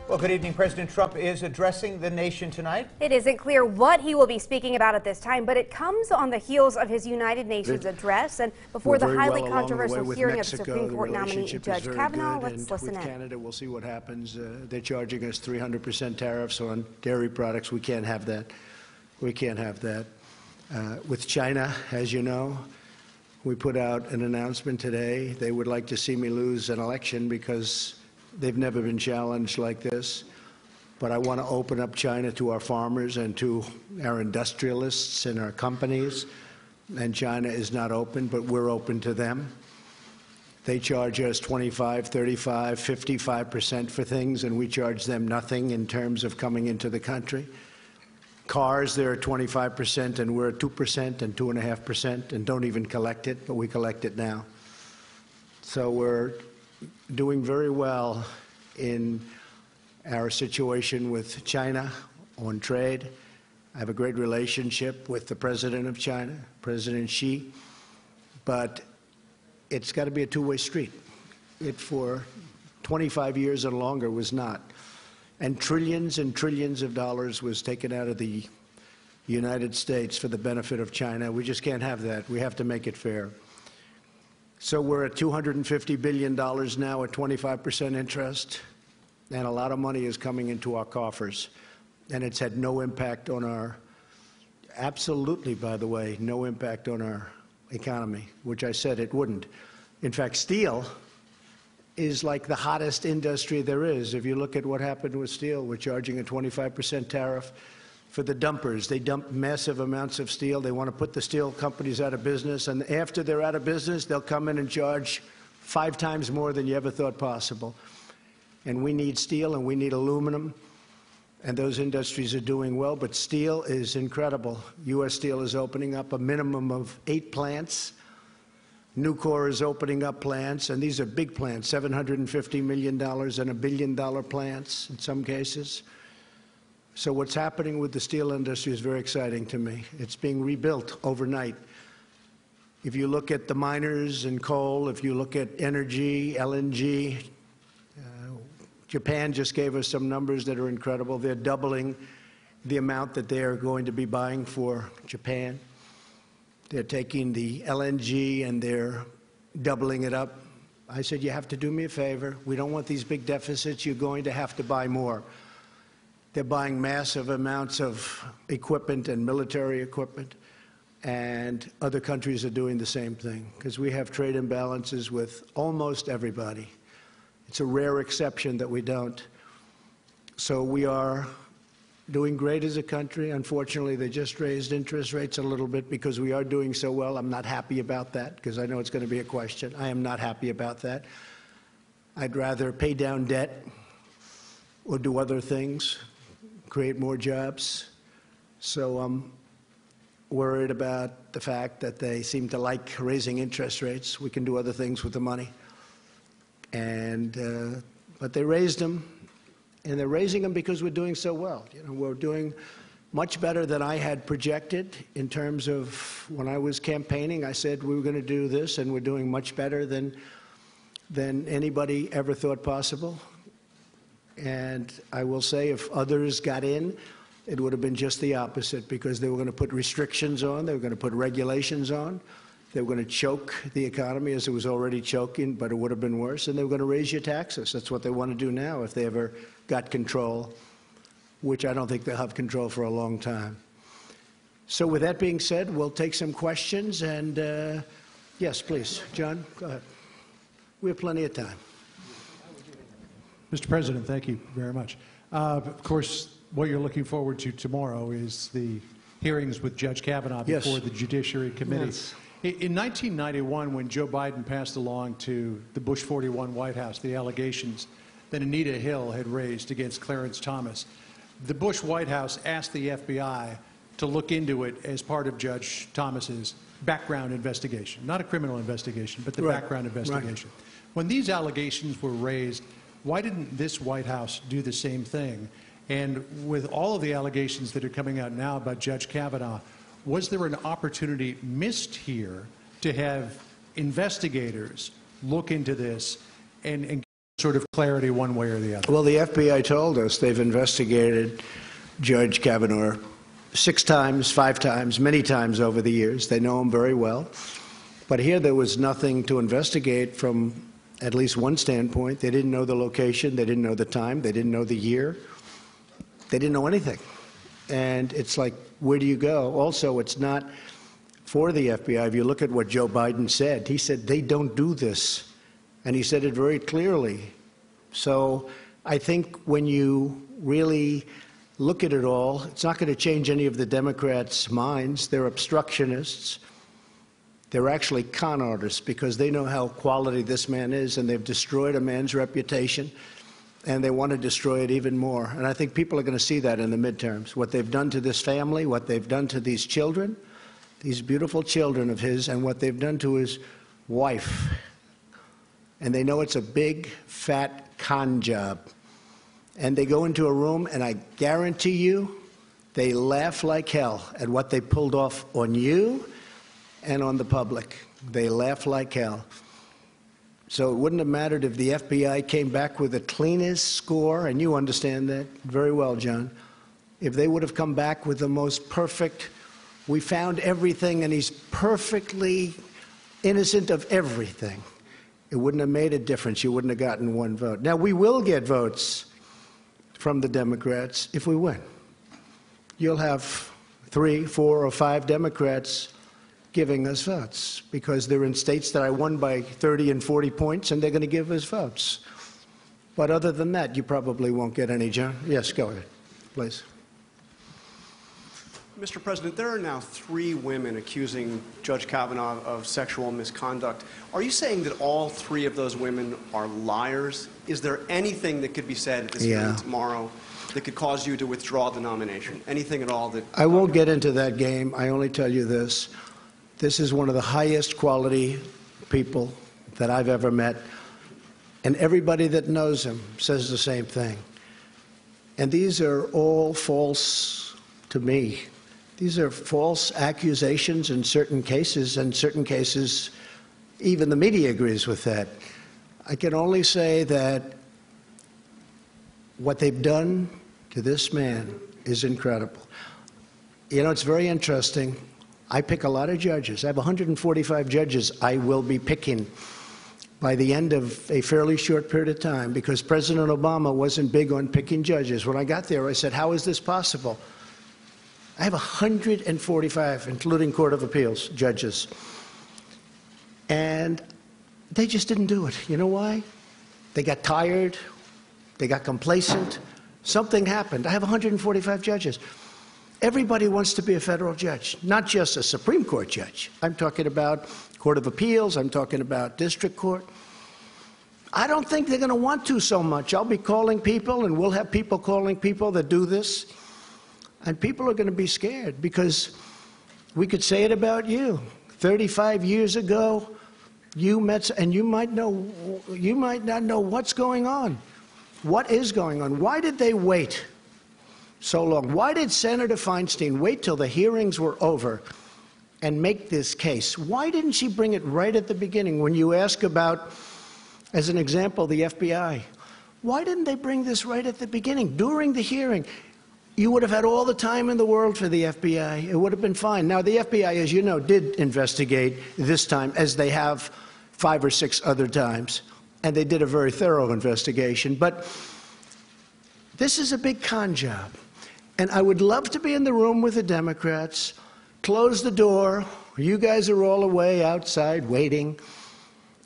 Well, good evening. President Trump is addressing the nation tonight. It isn't clear what he will be speaking about at this time, but it comes on the heels of his United Nations address and before the highly controversial hearing of Supreme Court nominee Judge Kavanaugh. Let's listen in. With Canada, we'll see what happens. They're charging us 300% tariffs on dairy products. We can't have that. We can't have that. With China, as you know, we put out an announcement today. They would like to see me lose an election because they've never been challenged like this. But I want to open up China to our farmers and to our industrialists and our companies. And China is not open, but we're open to them. They charge us 25, 35, 55% for things, and we charge them nothing in terms of coming into the country. Cars, they're at 25%, and we're at 2% and 2.5%, and don't even collect it, but we collect it now. So we're doing very well in our situation with China on trade. I have a great relationship with the president of China, President Xi, but it's got to be a two-way street. It, for 25 years and longer, was not. And trillions of dollars was taken out of the United States for the benefit of China. We just can't have that. We have to make it fair. So we're at $250 billion now at 25% interest, and a lot of money is coming into our coffers. And it's had no impact on our, absolutely, by the way, no impact on our economy, which I said it wouldn't. In fact, steel is like the hottest industry there is. If you look at what happened with steel, we're charging a 25% tariff for the dumpers. They dump massive amounts of steel. They want to put the steel companies out of business, and after they're out of business, they'll come in and charge 5 times more than you ever thought possible. And we need steel, and we need aluminum, and those industries are doing well, but steel is incredible. U.S. Steel is opening up a minimum of 8 plants. Nucor is opening up plants, and these are big plants, $750 million and $1 billion plants in some cases. So what's happening with the steel industry is very exciting to me. It's being rebuilt overnight. If you look at the miners and coal, if you look at energy, LNG, Japan just gave us some numbers that are incredible. They're doubling the amount that they are going to be buying for Japan. They're taking the LNG and they're doubling it up. I said, you have to do me a favor. We don't want these big deficits. You're going to have to buy more. They're buying massive amounts of equipment and military equipment, and other countries are doing the same thing because we have trade imbalances with almost everybody. It's a rare exception that we don't. So we are doing great as a country. Unfortunately, they just raised interest rates a little bit because we are doing so well. I'm not happy about that because I know it's going to be a question. I am not happy about that. I'd rather pay down debt or do other things, create more jobs. So I'm worried about the fact that they seem to like raising interest rates. We can do other things with the money. And but they raised them, and they're raising them because we're doing so well. You know, we're doing much better than I had projected in terms of when I was campaigning. I said we were going to do this, and we're doing much better than anybody ever thought possible. And I will say if others got in, it would have been just the opposite because they were going to put restrictions on, they were going to put regulations on, they were going to choke the economy as it was already choking, but it would have been worse, and they were going to raise your taxes. That's what they want to do now if they ever got control, which I don't think they'll have control for a long time. So with that being said, we'll take some questions, and yes, please. John, go ahead. We have plenty of time. Mr. President, thank you very much. Of course, what you're looking forward to tomorrow is the hearings with Judge Kavanaugh before the Judiciary Committee. Yes. In 1991, when Joe Biden passed along to the Bush 41 White House the allegations that Anita Hill had raised against Clarence Thomas, the Bush White House asked the FBI to look into it as part of Judge Thomas's background investigation. Not a criminal investigation, but the background investigation. Right. When these allegations were raised, why didn't this White House do the same thing? And with all of the allegations that are coming out now about Judge Kavanaugh, was there an opportunity missed here to have investigators look into this and sort of clarity one way or the other? Well, the FBI told us they've investigated Judge Kavanaugh 6 times, 5 times, many times over the years. They know him very well. But here there was nothing to investigate from at least one standpoint. They didn't know the location. They didn't know the time. They didn't know the year. They didn't know anything. And it's like, where do you go? Also, it's not for the FBI. If you look at what Joe Biden said, he said they don't do this. And he said it very clearly. So I think when you really look at it all, it's not going to change any of the Democrats' minds. They're obstructionists. They're actually con artists because they know how quality this man is, and they've destroyed a man's reputation, and they want to destroy it even more. And I think people are going to see that in the midterms, what they've done to this family, what they've done to these children, these beautiful children of his, and what they've done to his wife. And they know it's a big, fat con job. And they go into a room, and I guarantee you, they laugh like hell at what they pulled off on you and on the public. They laugh like hell. So it wouldn't have mattered if the FBI came back with the cleanest score, and you understand that very well, John. If they would have come back with the most perfect, we found everything, and he's perfectly innocent of everything, it wouldn't have made a difference. You wouldn't have gotten one vote. Now, we will get votes from the Democrats if we win. You'll have 3, 4, or 5 Democrats giving us votes because they're in states that I won by 30 and 40 points, and they're going to give us votes. But other than that, you probably won't get any, John. Yes, go ahead, please. Mr. President, there are now 3 women accusing Judge Kavanaugh of sexual misconduct. Are you saying that all 3 of those women are liars? Is there anything that could be said at this hearing tomorrow that could cause you to withdraw the nomination? Anything at all that... I won't get into that game. I only tell you this. This is one of the highest quality people that I've ever met. And everybody that knows him says the same thing. And these are all false to me. These are false accusations in certain cases, and certain cases, even the media agrees with that. I can only say that what they've done to this man is incredible. You know, it's very interesting. I pick a lot of judges. I have 145 judges I will be picking by the end of a fairly short period of time because President Obama wasn't big on picking judges. When I got there, I said, how is this possible? I have 145, including Court of Appeals judges. And they just didn't do it. You know why? They got tired. They got complacent. Something happened. I have 145 judges. Everybody wants to be a federal judge, not just a Supreme Court judge. I'm talking about Court of Appeals. I'm talking about district court. I don't think they're going to want to so much. I'll be calling people, and we'll have people calling people that do this. And people are going to be scared because we could say it about you. 35 years ago, you met, and you might not know what's going on. What is going on? Why did they wait so long? Why did Senator Feinstein wait till the hearings were over and make this case? Why didn't she bring it right at the beginning when you ask about, as an example, the FBI? Why didn't they bring this right at the beginning, during the hearing? You would have had all the time in the world for the FBI. It would have been fine. Now, the FBI, as you know, did investigate this time, as they have 5 or 6 other times. And they did a very thorough investigation. But this is a big con job. And I would love to be in the room with the Democrats, close the door. You guys are all away outside waiting.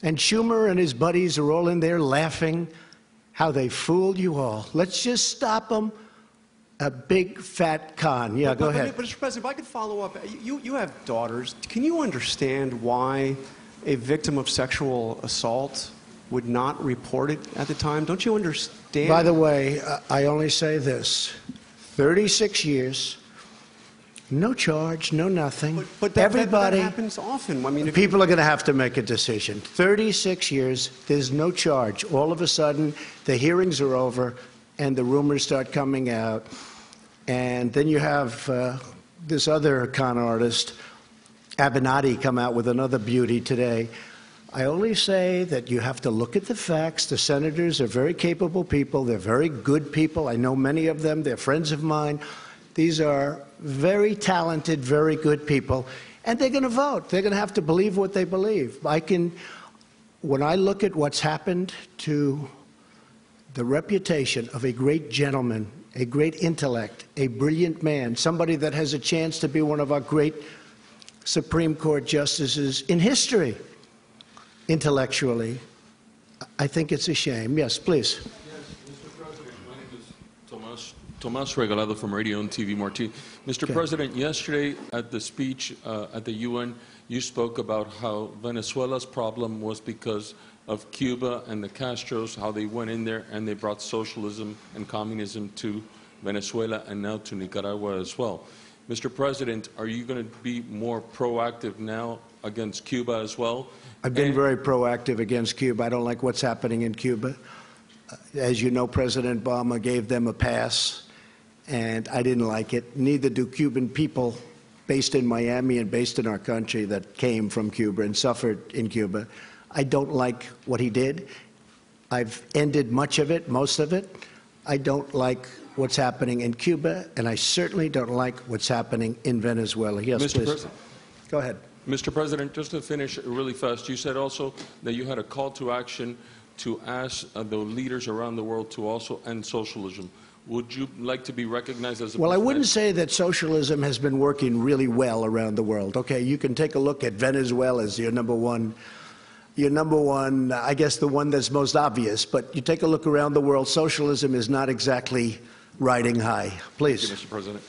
And Schumer and his buddies are all in there laughing how they fooled you all. Let's just stop them. A big, fat con. Yeah, go ahead. But, Mr. President, if I could follow up. You have daughters. Can you understand why a victim of sexual assault would not report it at the time? Don't you understand? By the way, I only say this. 36 years, no charge, no nothing. But that happens often. I mean, people are going to have to make a decision. 36 years, there's no charge. All of a sudden, the hearings are over, and the rumors start coming out. And then you have this other con artist, Avenatti, come out with another beauty today. I only say that you have to look at the facts. The senators are very capable people. They're very good people. I know many of them. They're friends of mine. These are very talented, very good people. And they're going to vote. They're going to have to believe what they believe. When I look at what's happened to the reputation of a great gentleman, a great intellect, a brilliant man, somebody that has a chance to be one of our great Supreme Court justices in history, intellectually, I think it's a shame. Yes, please. Yes, Mr. President, my name is Tomas Regalado from Radio and TV Marti. Mr. Okay. President, yesterday at the speech at the UN, you spoke about how Venezuela's problem was because of Cuba and the Castros, how they went in there and they brought socialism and communism to Venezuela and now to Nicaragua as well. Mr. President, are you going to be more proactive now against Cuba as well? I've been very proactive against Cuba. I don't like what's happening in Cuba. As you know, President Obama gave them a pass, and I didn't like it. Neither do Cuban people based in Miami and based in our country that came from Cuba and suffered in Cuba. I don't like what he did. I've ended much of it, most of it. I don't like what's happening in Cuba, and I certainly don't like what's happening in Venezuela. Yes, Mr. please. President. Go ahead. Mr. President, just to finish really fast, you said also that you had a call to action to ask the leaders around the world to also end socialism. Would you like to be recognized as a Well, I wouldn't say that socialism has been working really well around the world. Okay, you can take a look at Venezuela as your number one, I guess the one that's most obvious, but you take a look around the world, socialism is not exactly riding high. Please. Thank you, Mr. President.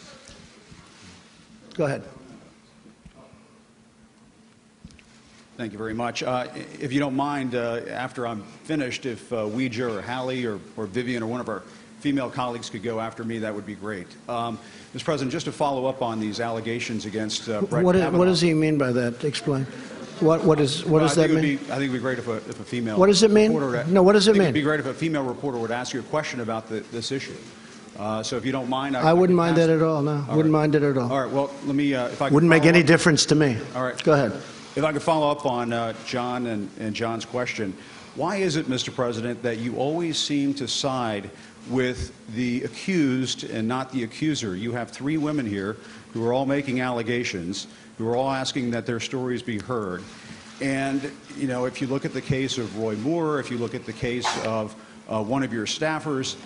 Go ahead. Thank you very much. If you don't mind, after I'm finished, if Weija or Hallie or Vivian or one of our female colleagues could go after me, that would be great. Mr. President, just to follow up on these allegations against Brett Kavanaugh. What does he mean by that? Explain. What does that mean? I think it would be great if a female What does it mean? No, what does it mean? It would be great if a female reporter would ask you a question about this issue. So if you don't mind, I wouldn't mind that at all, no. Wouldn't mind it at all. All right, well, let me, if I could Wouldn't make follow any up. difference to me. All right. Go ahead. If I could follow up on John and John's question, why is it, Mr. President, that you always seem to side with the accused and not the accuser? You have three women here who are all making allegations, who are all asking that their stories be heard. And, you know, if you look at the case of Roy Moore, if you look at the case of one of your staffers,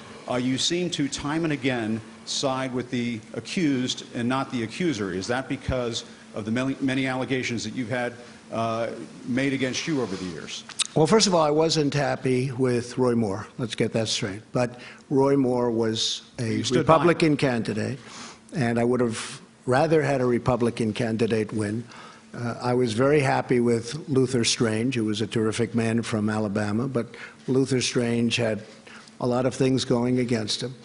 you seem to time and again side with the accused and not the accuser. Is that because of the many allegations that you've had made against you over the years? Well, first of all, I wasn't happy with Roy Moore. Let's get that straight. But Roy Moore was a Republican candidate, and I would have rather had a Republican candidate win. I was very happy with Luther Strange, who was a terrific man from Alabama, but Luther Strange had a lot of things going against him.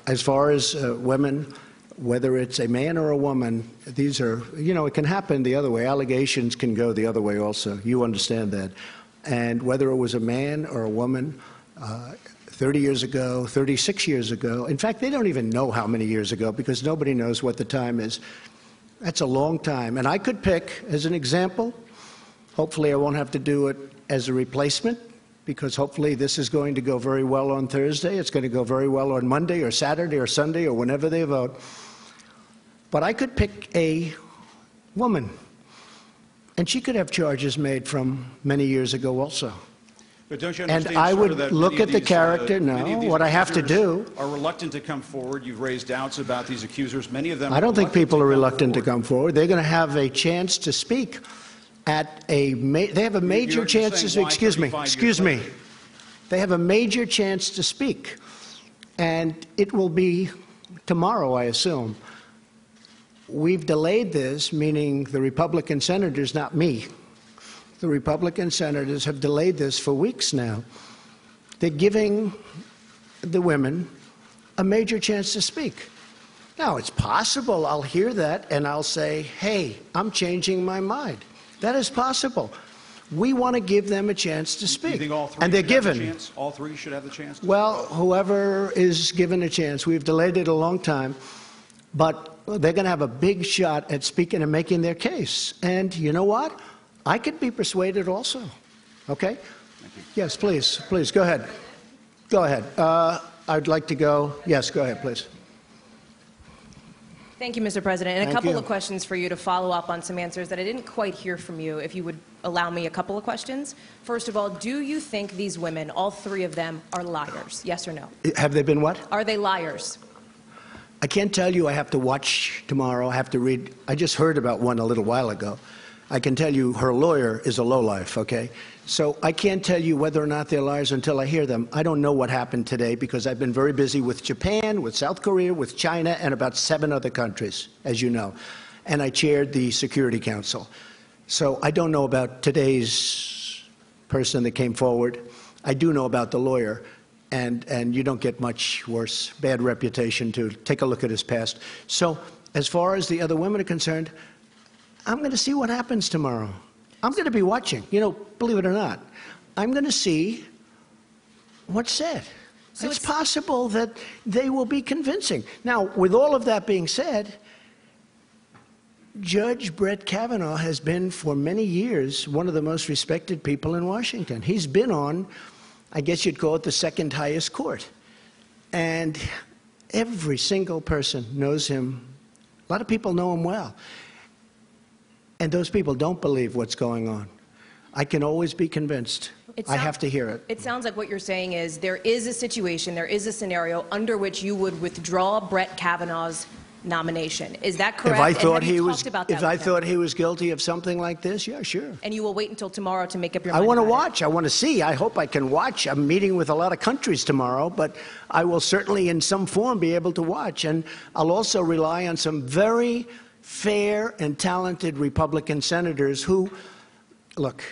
As far as women, whether it's a man or a woman, these are, you know, it can happen the other way. Allegations can go the other way also. You understand that. And whether it was a man or a woman, 30 years ago, 36 years ago, in fact, they don't even know how many years ago because nobody knows what the time is. That's a long time. And I could pick, as an example, hopefully I won't have to do it as a replacement, because hopefully this is going to go very well on Thursday. It's going to go very well on Monday or Saturday or Sunday or whenever they vote. But I could pick a woman, and she could have charges made from many years ago also. But don't you And understand, I would sir, that look many at of the these, character. many of No, these what I have to accusers do. are reluctant to come forward. You've raised doubts about these accusers. Many of them. I don't think people are reluctant to forward. come forward. They're going to have a chance to speak at a. They have a major You're chance to saying speak. why Excuse 35 me. years later? They have a major chance to speak, and it will be tomorrow, I assume. We've delayed this, meaning the Republican senators, not me. The Republican senators have delayed this for weeks now. They're giving the women a major chance to speak. Now, it's possible I'll hear that and I'll say, hey, I'm changing my mind. That is possible. We want to give them a chance to speak. You think all three and they're should have the given. chance? All three should have the chance to Well, whoever is given a chance. We've delayed it a long time, but they're going to have a big shot at speaking and making their case. And you know what? I could be persuaded also. Okay? Yes, please. Please, go ahead. Go ahead. I'd like to go. Yes, go ahead, please. Thank you, Mr. President. And Thank a couple you. of questions for you to follow up on some answers that I didn't quite hear from you, if you would allow me a couple of questions. First of all, do you think these women, all three of them, are liars? Yes or no? Have they been what? Are they liars? I can't tell you. I have to watch tomorrow. I have to read. I just heard about one a little while ago. I can tell you her lawyer is a lowlife, okay? So I can't tell you whether or not they're liars until I hear them. I don't know what happened today because I've been very busy with Japan, with South Korea, with China, and about 7 other countries, as you know. And I chaired the Security Council. So I don't know about today's person that came forward. I do know about the lawyer. And you don't get much worse, bad reputation to take a look at his past. So as far as the other women are concerned, I'm going to see what happens tomorrow. I'm going to be watching. You know, believe it or not, I'm going to see what's said. So it's possible that they will be convincing. Now, with all of that being said, Judge Brett Kavanaugh has been for many years one of the most respected people in Washington. He's been on, I guess you'd call it, the second highest court. And every single person knows him. A lot of people know him well. And those people don't believe what's going on. I can always be convinced. I have to hear it. It sounds like what you're saying is there is a situation, there is a scenario under which you would withdraw Brett Kavanaugh's nomination. Is that correct? If I thought he was guilty of something like this, yeah, sure. And you will wait until tomorrow to make up your mind? I want to watch. I want to see. I hope I can watch. I'm meeting with a lot of countries tomorrow, but I will certainly in some form be able to watch. And I'll also rely on some very fair and talented Republican senators who, look,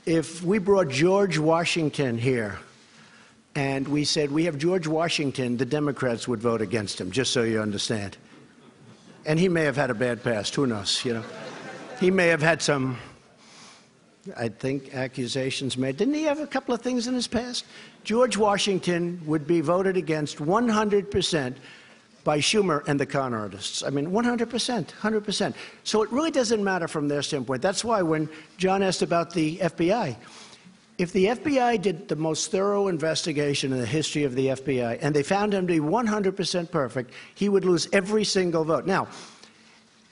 if we brought George Washington here and we said, we have George Washington, the Democrats would vote against him, just so you understand. And he may have had a bad past, who knows, you know. He may have had some, I think, accusations made. Didn't he have a couple of things in his past? George Washington would be voted against 100% by Schumer and the con artists. I mean, 100%, 100%. So it really doesn't matter from their standpoint. That's why when John asked about the FBI, if the FBI did the most thorough investigation in the history of the FBI and they found him to be 100% perfect, he would lose every single vote. Now,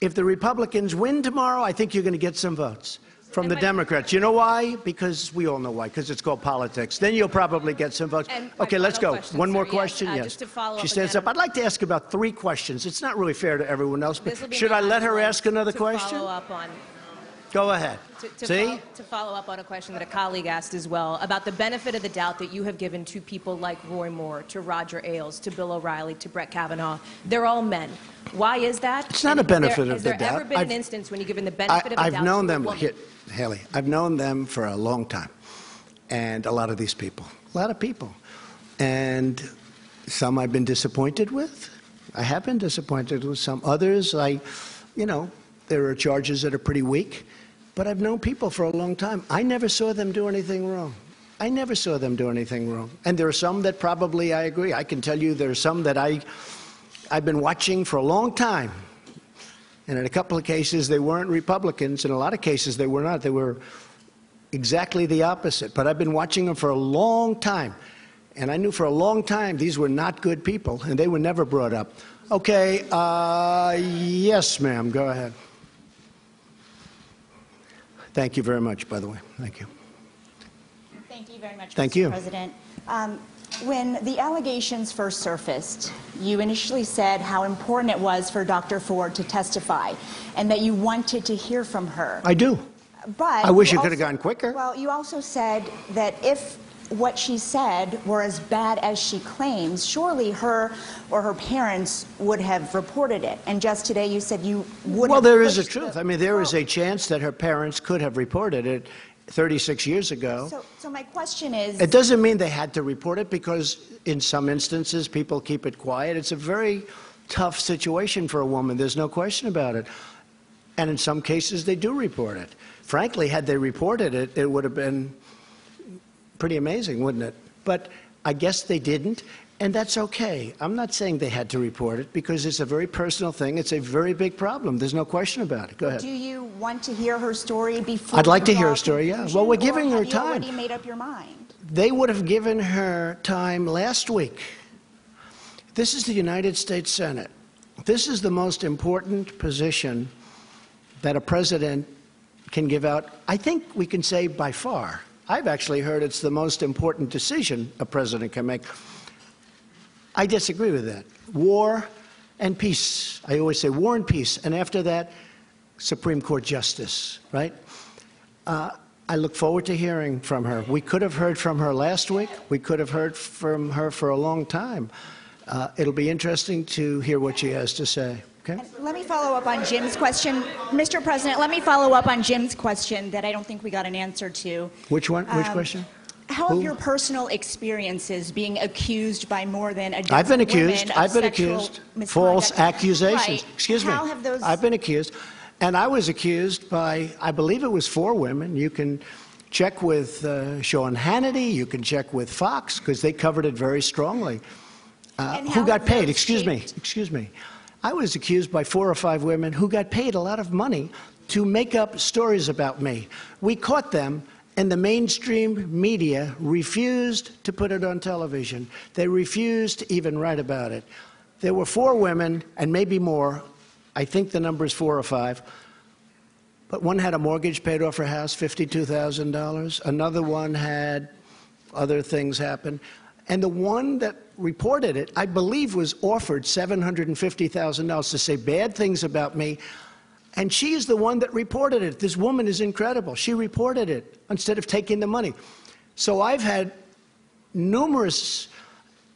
if the Republicans win tomorrow, I think you're going to get some votes from the Democrats. You know why? Because we all know why, because it's called politics. Then you'll probably get some votes. Okay, let's go. One more question? Yes. Just to follow up she stands up. I'd like to ask about 3 questions. It's not really fair to everyone else, but should I let her ask another question? Follow up on. Go ahead. To follow up on a question that a colleague asked as well, about the benefit of the doubt that you have given to people like Roy Moore, to Roger Ailes, to Bill O'Reilly, to Brett Kavanaugh. They're all men. Why is that? It's not a benefit of the doubt. Has there ever been an instance when you've given the benefit of the doubt I've known them, woman? Haley, I've known them for a long time. And a lot of these people. A lot of people. And some I've been disappointed with. I have been disappointed with some. Others, you know, there are charges that are pretty weak. But I've known people for a long time. I never saw them do anything wrong. I never saw them do anything wrong. And there are some that probably I agree. I can tell you there are some that I've been watching for a long time. And in a couple of cases, they weren't Republicans. In a lot of cases, they were not. They were exactly the opposite. But I've been watching them for a long time. And I knew for a long time these were not good people, and they were never brought up. Okay, yes, ma'am, go ahead. Thank you very much, by the way. Thank you. Thank you very much, Thank Mr. you. President. When the allegations first surfaced, you initially said how important it was for Dr. Ford to testify and that you wanted to hear from her. I do. But I wish it could have gone quicker. Well, you also said that if what she said were as bad as she claims, surely her or her parents would have reported it. And just today you said you would have. Well, there is a truth. I mean, there is a chance that her parents could have reported it 36 years ago. So my question is... It doesn't mean they had to report it because in some instances people keep it quiet. It's a very tough situation for a woman. There's no question about it. And in some cases they do report it. Frankly, had they reported it, it would have been pretty amazing, wouldn't it? But I guess they didn't. And that's okay. I'm not saying they had to report it because it's a very personal thing. It's a very big problem. There's no question about it. Go ahead. Do you want to hear her story before? I'd like to hear her story, yeah. Well, we're giving her time. Have you already made up your mind? They would have given her time last week. This is the United States Senate. This is the most important position that a president can give out, I think we can say by far. I've actually heard it's the most important decision a president can make. I disagree with that. War and peace. I always say war and peace. And after that, Supreme Court justice, right? I look forward to hearing from her. We could have heard from her last week. We could have heard from her for a long time. It'll be interesting to hear what she has to say. Okay. Let me follow up on Jim's question. Mr. President, let me follow up on Jim's question that I don't think we got an answer to. Which one? Which question? How have your personal experiences being accused by more than a dozen I've been accused. women of I've been sexual accused. misconduct? False accusations. Right. Excuse me. How have those... I've been accused. And I was accused by, I believe it was 4 women. You can check with Sean Hannity. You can check with Fox because they covered it very strongly. Who got paid? Excuse me. I was accused by 4 or 5 women who got paid a lot of money to make up stories about me. We caught them. And the mainstream media refused to put it on television. They refused to even write about it. There were 4 women, and maybe more. I think the number is 4 or 5. But one had a mortgage paid off her house, $52,000. Another one had other things happen. And the one that reported it, I believe, was offered $750,000 to say bad things about me. And she is the one that reported it. This woman is incredible. She reported it instead of taking the money. So I've had numerous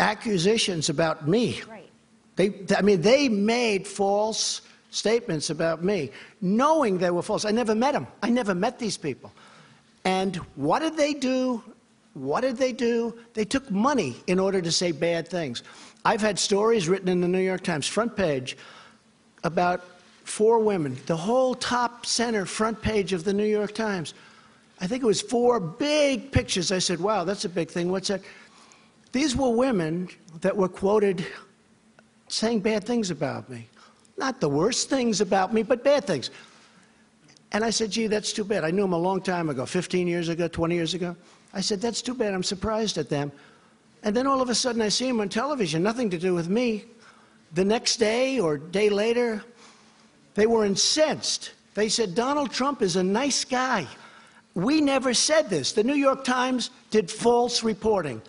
accusations about me. Right. They made false statements about me, knowing they were false. I never met them. I never met these people. And what did they do? What did they do? They took money in order to say bad things. I've had stories written in the New York Times front page about 4 women, the whole top center front page of the New York Times. I think it was 4 big pictures. I said, wow, that's a big thing. What's that? These were women that were quoted saying bad things about me. Not the worst things about me, but bad things. And I said, gee, that's too bad. I knew them a long time ago, 15 years ago, 20 years ago. I said, that's too bad. I'm surprised at them. And then all of a sudden I see them on television, nothing to do with me. The next day or day later, they were incensed. They said, Donald Trump is a nice guy. We never said this. The New York Times did false reporting.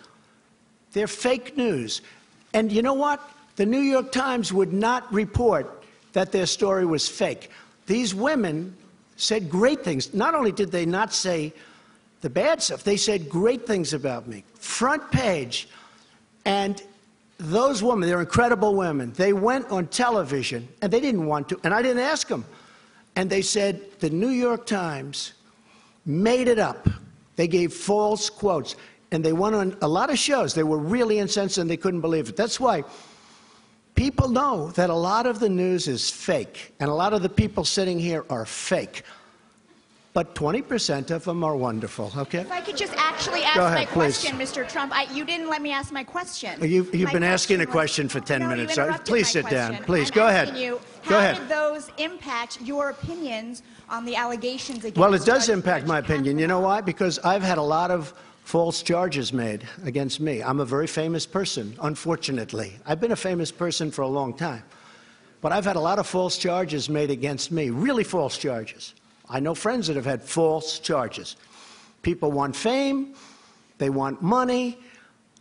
They're fake news. And you know what? The New York Times would not report that their story was fake. These women said great things. Not only did they not say the bad stuff, they said great things about me. Front page. And those women, they're incredible women. They went on television, and they didn't want to, and I didn't ask them. And they said the New York Times made it up. They gave false quotes, and they went on a lot of shows. They were really incensed, and they couldn't believe it. That's why people know that a lot of the news is fake, and a lot of the people sitting here are fake. But 20% of them are wonderful, okay? If I could just actually ask my question, Mr. Trump. You didn't let me ask my question. You've been asking a question for 10 minutes. Please sit down. Please, go ahead. Go ahead. How did those impact your opinions on the allegations against Well, it does impact my opinion. You know why? Because I've had a lot of false charges made against me. I'm a very famous person, unfortunately. I've been a famous person for a long time. But I've had a lot of false charges made against me, really false charges. I know friends that have had false charges. People want fame, they want money,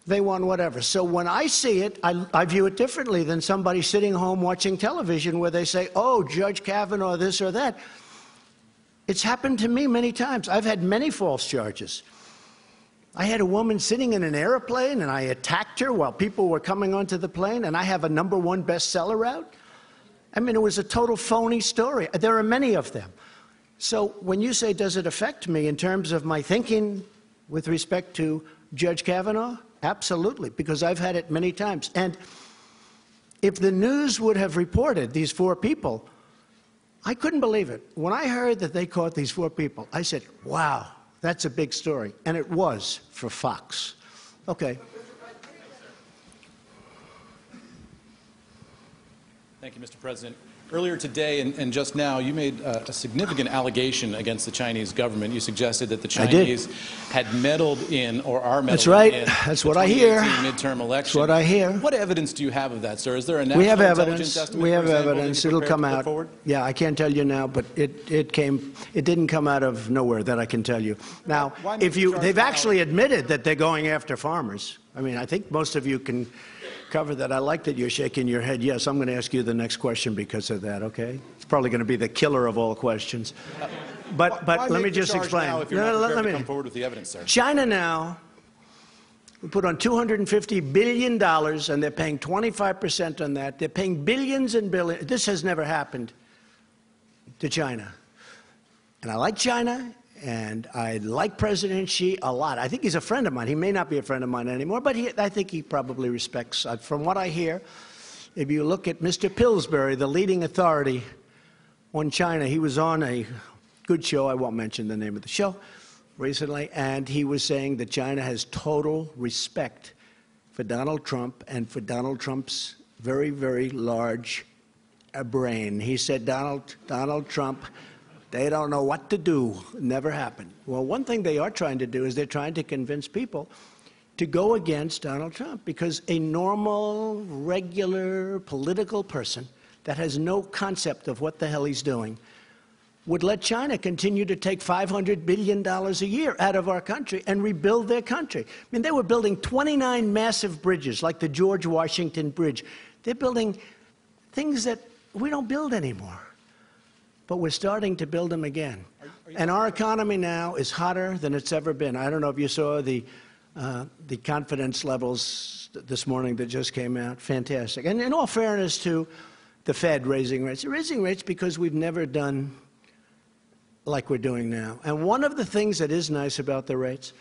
they want whatever. So when I see it, I view it differently than somebody sitting home watching television where they say, oh, Judge Kavanaugh, this or that. It's happened to me many times. I've had many false charges. I had a woman sitting in an airplane, and I attacked her while people were coming onto the plane, and I have a #1 bestseller out. I mean, it was a total phony story. There are many of them. So when you say, does it affect me in terms of my thinking with respect to Judge Kavanaugh? Absolutely, because I've had it many times. And if the news would have reported these 4 people, I couldn't believe it. When I heard that they caught these 4 people, I said, wow, that's a big story. And it was for Fox. Okay. Thank you, Mr. President. Earlier today and just now, you made a significant allegation against the Chinese government. You suggested that the Chinese had meddled in or are meddling That's right. in That's the what I hear. 2018 midterm election. That's what I hear. What evidence do you have of that, sir? Is there a national We have intelligence evidence. estimate, We have for example, that evidence. you're It'll prepared come to put out. forward? Yeah, I can't tell you now, but it didn't come out of nowhere, that I can tell you. Now, Why make if the you, charge they've now? actually admitted that they're going after farmers. I mean, I think most of you can cover that. I like that you're shaking your head. Yes, I'm going to ask you the next question because of that, okay? It's probably going to be the killer of all questions. But Why let make me the just charge explain. now if you're No, not let prepared me- to come forward with the evidence, sir? China now put on $250 billion, and they're paying 25% on that. They're paying billions and billions. This has never happened to China. And I like China, and I like President Xi a lot. I think he's a friend of mine. He may not be a friend of mine anymore, but I think he probably respects. From what I hear, if you look at Mr. Pillsbury, the leading authority on China, he was on a good show. I won't mention the name of the show recently, and he was saying that China has total respect for Donald Trump and for Donald Trump's very, very large brain. He said, Donald Trump, they don't know what to do. Never happened. Well, one thing they are trying to do is they're trying to convince people to go against Donald Trump, because a normal, regular political person that has no concept of what the hell he's doing would let China continue to take $500 billion a year out of our country and rebuild their country. I mean, they were building 29 massive bridges, like the George Washington Bridge. They're building things that we don't build anymore. But we're starting to build them again. And our economy now is hotter than it's ever been. I don't know if you saw the confidence levels this morning that just came out. Fantastic. And in all fairness to the Fed raising rates. They're raising rates because we've never done like we're doing now. And one of the things that is nice about the rates,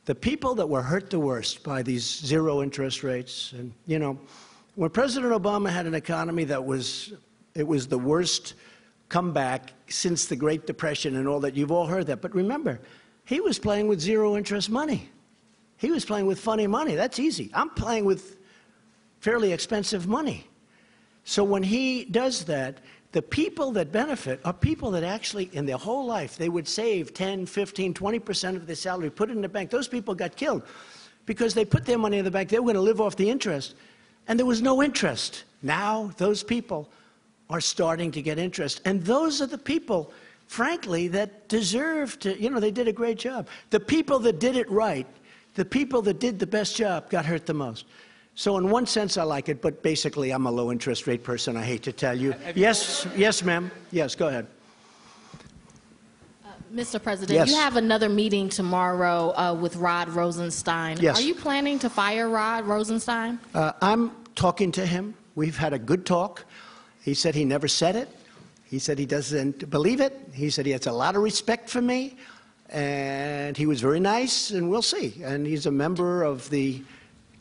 the people that were hurt the worst by these zero interest rates, and, you know, when President Obama had an economy that it was the worst comeback since the Great Depression and all that. You've all heard that. But remember, he was playing with zero interest money. He was playing with funny money. That's easy. I'm playing with fairly expensive money. So when he does that, the people that benefit are people that actually, in their whole life, they would save 10, 15, 20% of their salary, put it in the bank. Those people got killed because they put their money in the bank. They were going to live off the interest, and there was no interest. Now those people are starting to get interest. And those are the people, frankly, that deserve to, you know, they did a great job. The people that did it right, the people that did the best job got hurt the most. So in one sense, I like it, but basically, I'm a low interest rate person, I hate to tell you. Yes, ma'am. Yes, go ahead. Mr. President, yes. You have another meeting tomorrow with Rod Rosenstein. Yes. Are you planning to fire Rod Rosenstein? I'm talking to him. We've had a good talk. He said he never said it. He said he doesn't believe it. He said he has a lot of respect for me. And he was very nice, and we'll see. And he's a member of the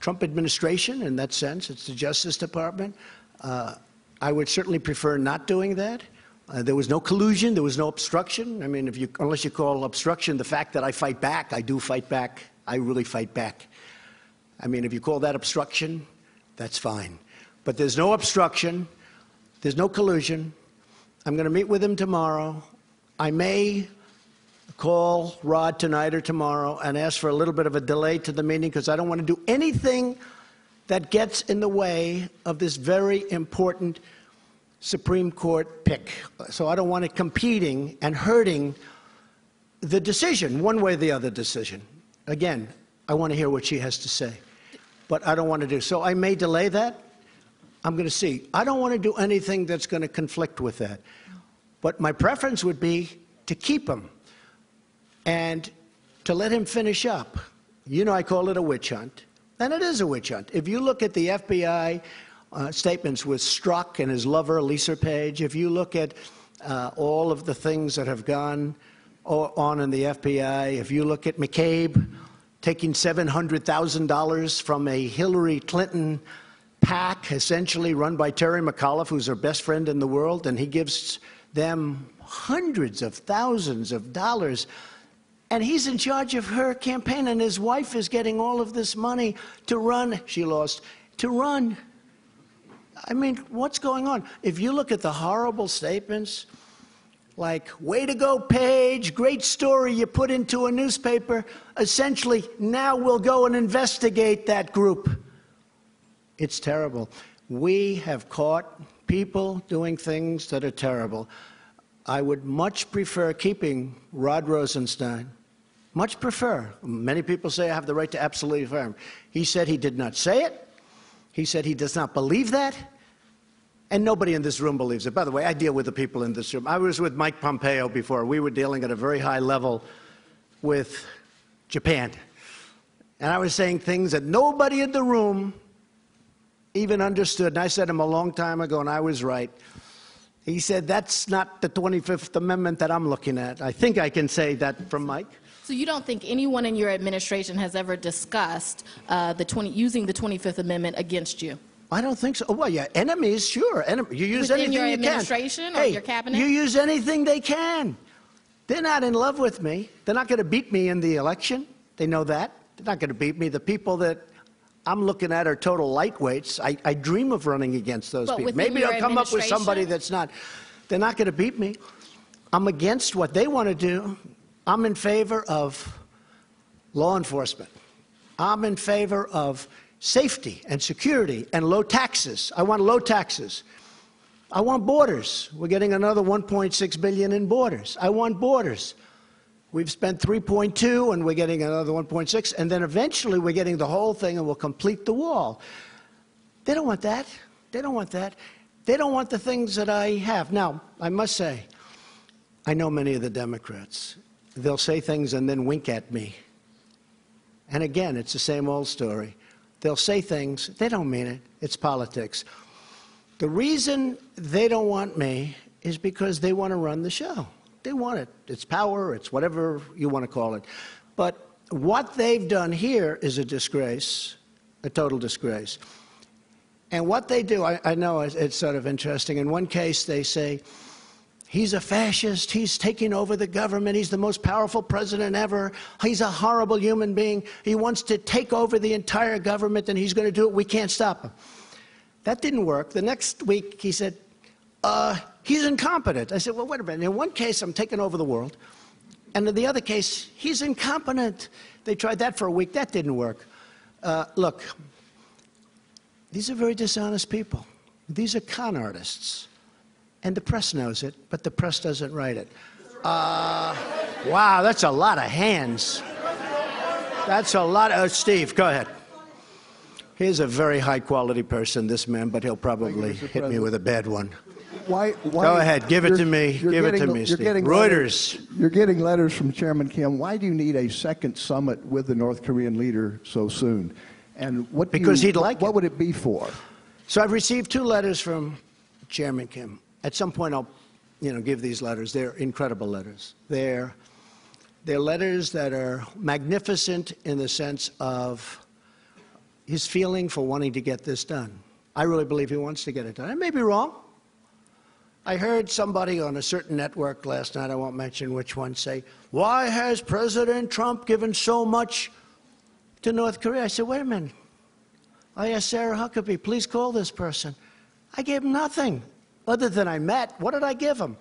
Trump administration in that sense. It's the Justice Department. I would certainly prefer not doing that. There was no collusion. There was no obstruction. I mean, unless you call obstruction the fact that I fight back, I do fight back. I really fight back. I mean, if you call that obstruction, that's fine. But there's no obstruction. There's no collusion. I'm going to meet with him tomorrow. I may call Rod tonight or tomorrow and ask for a little bit of a delay to the meeting because I don't want to do anything that gets in the way of this very important Supreme Court pick. So I don't want it competing and hurting the decision, one way or the other decision. Again, I want to hear what she has to say, but I don't want to do. So I may delay that. I'm going to see. I don't want to do anything that's going to conflict with that. But my preference would be to keep him and to let him finish up. You know, I call it a witch hunt, and it is a witch hunt. If you look at the FBI statements with Strzok and his lover, Lisa Page, if you look at all of the things that have gone on in the FBI, if you look at McCabe taking $700,000 from a Hillary Clinton PAC, essentially run by Terry McAuliffe, who's her best friend in the world, and he gives them hundreds of thousands of dollars. And he's in charge of her campaign, and his wife is getting all of this money to run, she lost, to run I mean, what's going on? If you look at the horrible statements, like, way to go, Page, great story you put into a newspaper, essentially, now we'll go and investigate that group. It's terrible. We have caught people doing things that are terrible. I would much prefer keeping Rod Rosenstein. Much prefer. Many people say I have the right to absolutely fire him. He said he did not say it. He said he does not believe that. And nobody in this room believes it. By the way, I deal with the people in this room. I was with Mike Pompeo before. We were dealing at a very high level with Japan. And I was saying things that nobody in the room even understood. And I said to him a long time ago, and I was right. He said, that's not the 25th Amendment that I'm looking at. I think I can say that from Mike. So you don't think anyone in your administration has ever discussed using the 25th Amendment against you? I don't think so. Oh, well, yeah, enemies, sure. You use anything you can. Within your administration or your cabinet? You use anything they can. They're not in love with me. They're not going to beat me in the election. They know that. They're not going to beat me. The people that I'm looking at are total lightweights. I dream of running against those people. Maybe they'll come up with somebody that's not. They're not going to beat me. I'm against what they want to do. I'm in favor of law enforcement. I'm in favor of safety and security and low taxes. I want low taxes. I want borders. We're getting another $1.6 billion in borders. I want borders. We've spent 3.2 and we're getting another 1.6, and then eventually we're getting the whole thing and we'll complete the wall. They don't want that. They don't want that. They don't want the things that I have. Now, I must say, I know many of the Democrats. They'll say things and then wink at me. And again, it's the same old story. They'll say things, they don't mean it. It's politics. The reason they don't want me is because they want to run the show. They want it. It's power, it's whatever you want to call it. But what they've done here is a disgrace, a total disgrace. And what they do, I know it's sort of interesting. In one case, they say, he's a fascist, he's taking over the government, he's the most powerful president ever, he's a horrible human being, he wants to take over the entire government and he's going to do it, we can't stop him. That didn't work. The next week, he said, he's incompetent. I said, well, wait a minute. In one case, I'm taking over the world. And in the other case, he's incompetent. They tried that for a week. That didn't work. Look, these are very dishonest people. These are con artists. And the press knows it, but the press doesn't write it. Wow, that's a lot of hands. That's a lot of... Steve, go ahead. He's a very high-quality person, this man, but he'll probably hit me with a bad one. Why, go ahead, give it to me. Give it to me, Steve. Reuters. You're getting letters from Chairman Kim. Why do you need a second summit with the North Korean leader so soon? And what because he'd like what would it be for? So I've received 2 letters from Chairman Kim. At some point, I'll, give these letters. They're incredible letters. They're letters that are magnificent in the sense of his feeling for wanting to get this done. I really believe he wants to get it done. I may be wrong. I heard somebody on a certain network last night, I won't mention which one, say, why has President Trump given so much to North Korea? I said, wait a minute. I asked Sarah Huckabee, please call this person. I gave him nothing other than I met. What did I give him?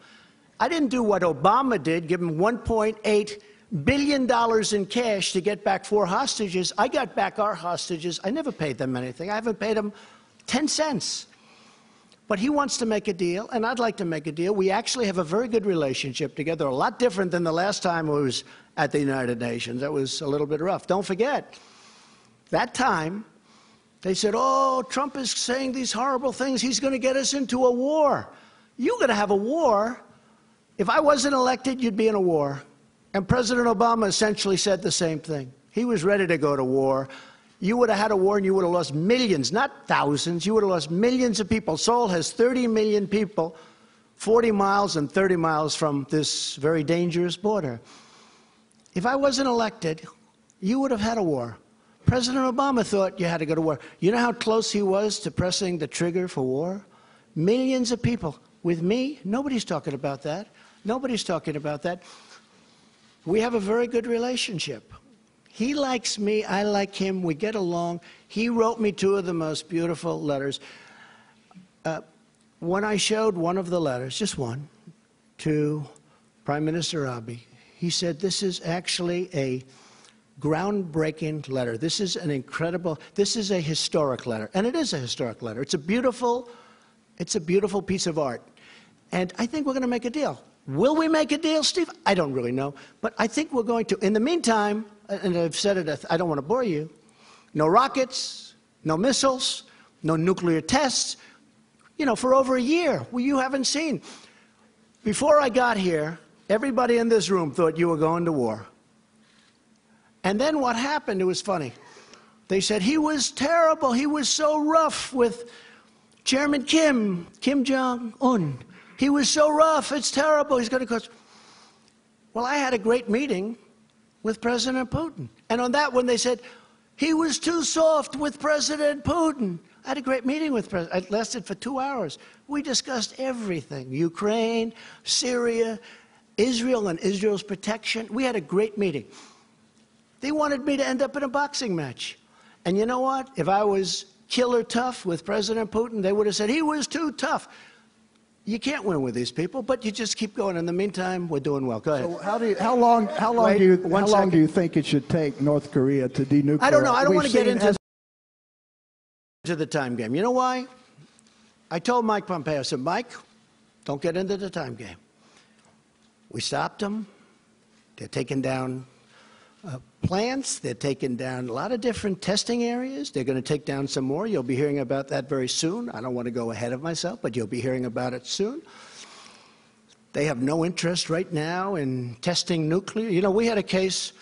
I didn't do what Obama did, give him $1.8 billion in cash to get back 4 hostages. I got back our hostages. I never paid them anything. I haven't paid them 10 cents. But he wants to make a deal, and I'd like to make a deal. We actually have a very good relationship together, a lot different than the last time I was at the United Nations. That was a little bit rough. Don't forget, that time, they said, oh, Trump is saying these horrible things. He's going to get us into a war. You're going to have a war. If I wasn't elected, you'd be in a war. And President Obama essentially said the same thing. He was ready to go to war. You would have had a war and you would have lost millions, not thousands. You would have lost millions of people. Seoul has 30 million people, 40 miles and 30 miles from this very dangerous border. If I wasn't elected, you would have had a war. President Obama thought you had to go to war. You know how close he was to pressing the trigger for war? Millions of people. With me, nobody's talking about that. Nobody's talking about that. We have a very good relationship. He likes me, I like him, we get along. He wrote me 2 of the most beautiful letters. When I showed one of the letters, just one, to Prime Minister Abe, he said, this is actually a groundbreaking letter. This is an incredible, this is a historic letter. And it is a historic letter. It's a beautiful piece of art. And I think we're going to make a deal. Will we make a deal, Steve? I don't really know. But I think we're going to. In the meantime, and I've said it, I don't want to bore you, no rockets, no missiles, no nuclear tests, you know, for over a year. Well, you haven't seen. Before I got here, everybody in this room thought you were going to war. And then what happened, it was funny. They said he was terrible. He was so rough with Chairman Kim Jong-un. He was so rough. It's terrible. He's going to cause. Well, I had a great meeting with President Putin. And on that one, they said, he was too soft with President Putin. I had a great meeting with President. It lasted for 2 hours. We discussed everything. Ukraine, Syria, Israel and Israel's protection. We had a great meeting. They wanted me to end up in a boxing match. And you know what? If I was killer tough with President Putin, they would have said, he was too tough. You can't win with these people, but you just keep going. In the meantime, we're doing well. Go ahead. So how long do you think it should take North Korea to denuclearize? I don't know. I don't want to get into the time game. You know why? I told Mike Pompeo, I said, Mike, don't get into the time game. We stopped them. They're taking down plants. They're taking down a lot of different testing areas. They're going to take down some more. You'll be hearing about that very soon. I don't want to go ahead of myself, but you'll be hearing about it soon. They have no interest right now in testing nuclear. You know, we had a case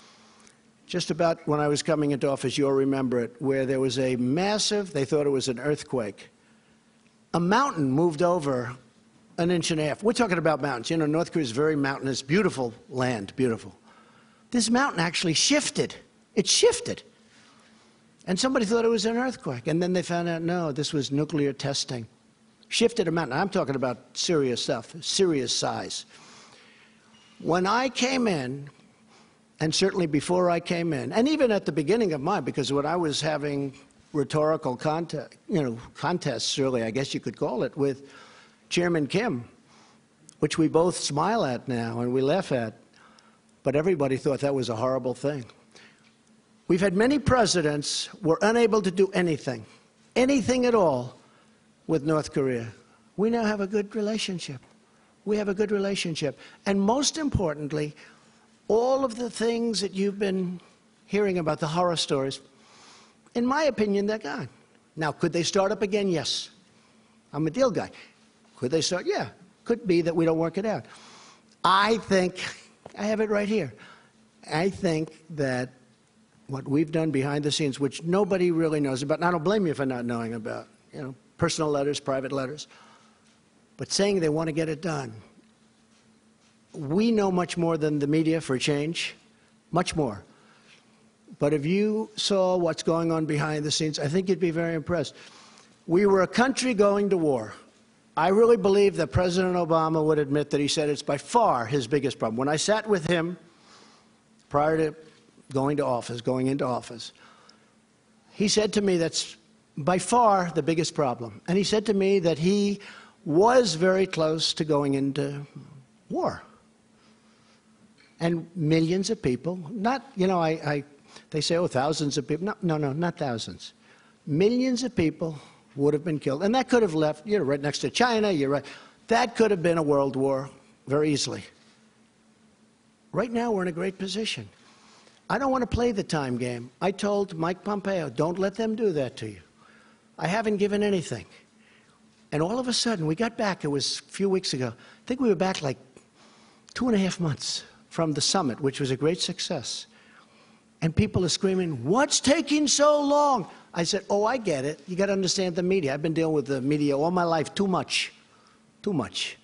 just about when I was coming into office, you'll remember it, where there was a massive, they thought it was an earthquake. A mountain moved over an inch and a half. We're talking about mountains. You know, North Korea is very mountainous, beautiful land, beautiful. This mountain actually shifted. It shifted. And somebody thought it was an earthquake. And then they found out, no, this was nuclear testing. Shifted a mountain. I'm talking about serious stuff, serious size. When I came in, and certainly before I came in, and even at the beginning of mine, because when I was having rhetorical contests, really, I guess you could call it, with Chairman Kim, which we both smile at now and we laugh at, but everybody thought that was a horrible thing. We've had many presidents who were unable to do anything at all with North Korea. We now have a good relationship. We have a good relationship. And most importantly, all of the things that you've been hearing about, the horror stories, in my opinion, they're gone. Now, could they start up again? Yes. I'm a deal guy. Could they start? Yeah. Could be that we don't work it out. I think, I have it right here. I think that what we've done behind the scenes, which nobody really knows about, and I don't blame you for not knowing about, you know, personal letters, private letters, but saying they want to get it done. We know much more than the media for a change, much more. But if you saw what's going on behind the scenes, I think you'd be very impressed. We were a country going to war. I really believe that President Obama would admit that he said it's by far his biggest problem. When I sat with him prior to going into office, he said to me that's by far the biggest problem. And he said to me that he was very close to going into war. And millions of people, not, you know, they say, oh, thousands of people. No, not thousands. Millions of people would have been killed. And that could have left, you're right next to China, you're right. That could have been a world war very easily. Right now, we're in a great position. I don't want to play the time game. I told Mike Pompeo, don't let them do that to you. I haven't given anything. And all of a sudden, we got back, it was a few weeks ago. I think we were back like 2.5 months from the summit, which was a great success. And people are screaming, what's taking so long? I said, oh, I get it. You got to understand the media. I've been dealing with the media all my life, too much. Too much.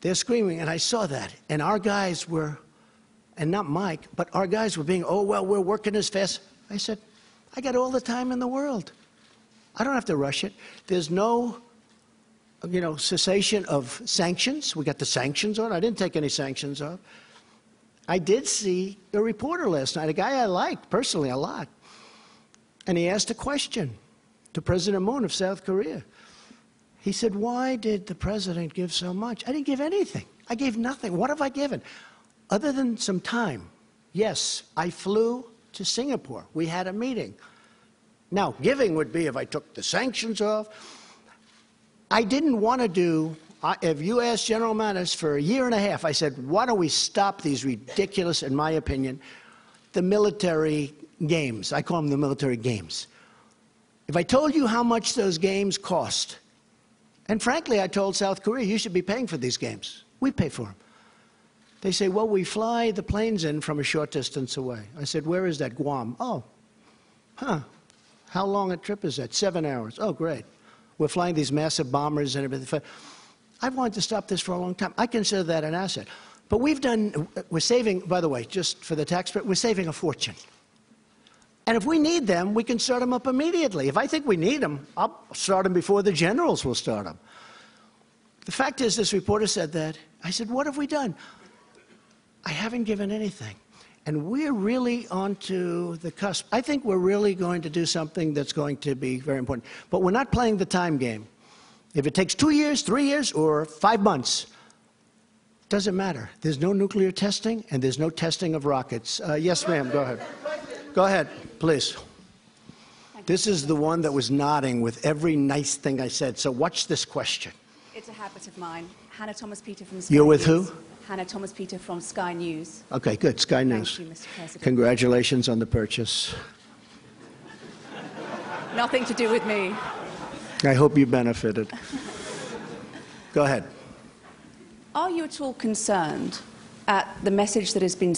They're screaming, and I saw that. And our guys were, and not Mike, but our guys were being, oh, well, we're working as fast. I said, I got all the time in the world. I don't have to rush it. There's no, you know, cessation of sanctions. We got the sanctions on. I didn't take any sanctions off. I did see a reporter last night, a guy I liked personally a lot, and he asked a question to President Moon of South Korea. He said, why did the president give so much? I didn't give anything. I gave nothing. What have I given? Other than some time. Yes, I flew to Singapore. We had a meeting. Now, giving would be if I took the sanctions off. I didn't want to do, if you asked General Mattis for a year and a half, I said, why don't we stop these ridiculous, in my opinion, the military games. I call them the military games. If I told you how much those games cost, and frankly, I told South Korea, you should be paying for these games. We pay for them. They say, well, we fly the planes in from a short distance away. I said, where is that? Guam. Oh, huh. How long a trip is that? 7 hours. Oh, great. We're flying these massive bombers and everything. I've wanted to stop this for a long time. I consider that an asset. But we're saving, by the way, just for the taxpayer, we're saving a fortune. And if we need them, we can start them up immediately. If I think we need them, I'll start them before the generals will start them. The fact is, this reporter said that. I said, what have we done? I haven't given anything. And we're really onto the cusp. I think we're really going to do something that's going to be very important. But we're not playing the time game. If it takes 2 years, 3 years, or 5 months, doesn't matter. There's no nuclear testing, and there's no testing of rockets. Yes, ma'am, go ahead. Go ahead, please. This is the one that was nodding with every nice thing I said. So watch this question. It's a habit of mine. Hannah Thomas-Peter from Sky News. You're with who? Hannah Thomas-Peter from Sky News. Okay, good. Sky News. Thank you, Mr. President. Congratulations on the purchase. Nothing to do with me. I hope you benefited. Go ahead. Are you at all concerned at the message that has been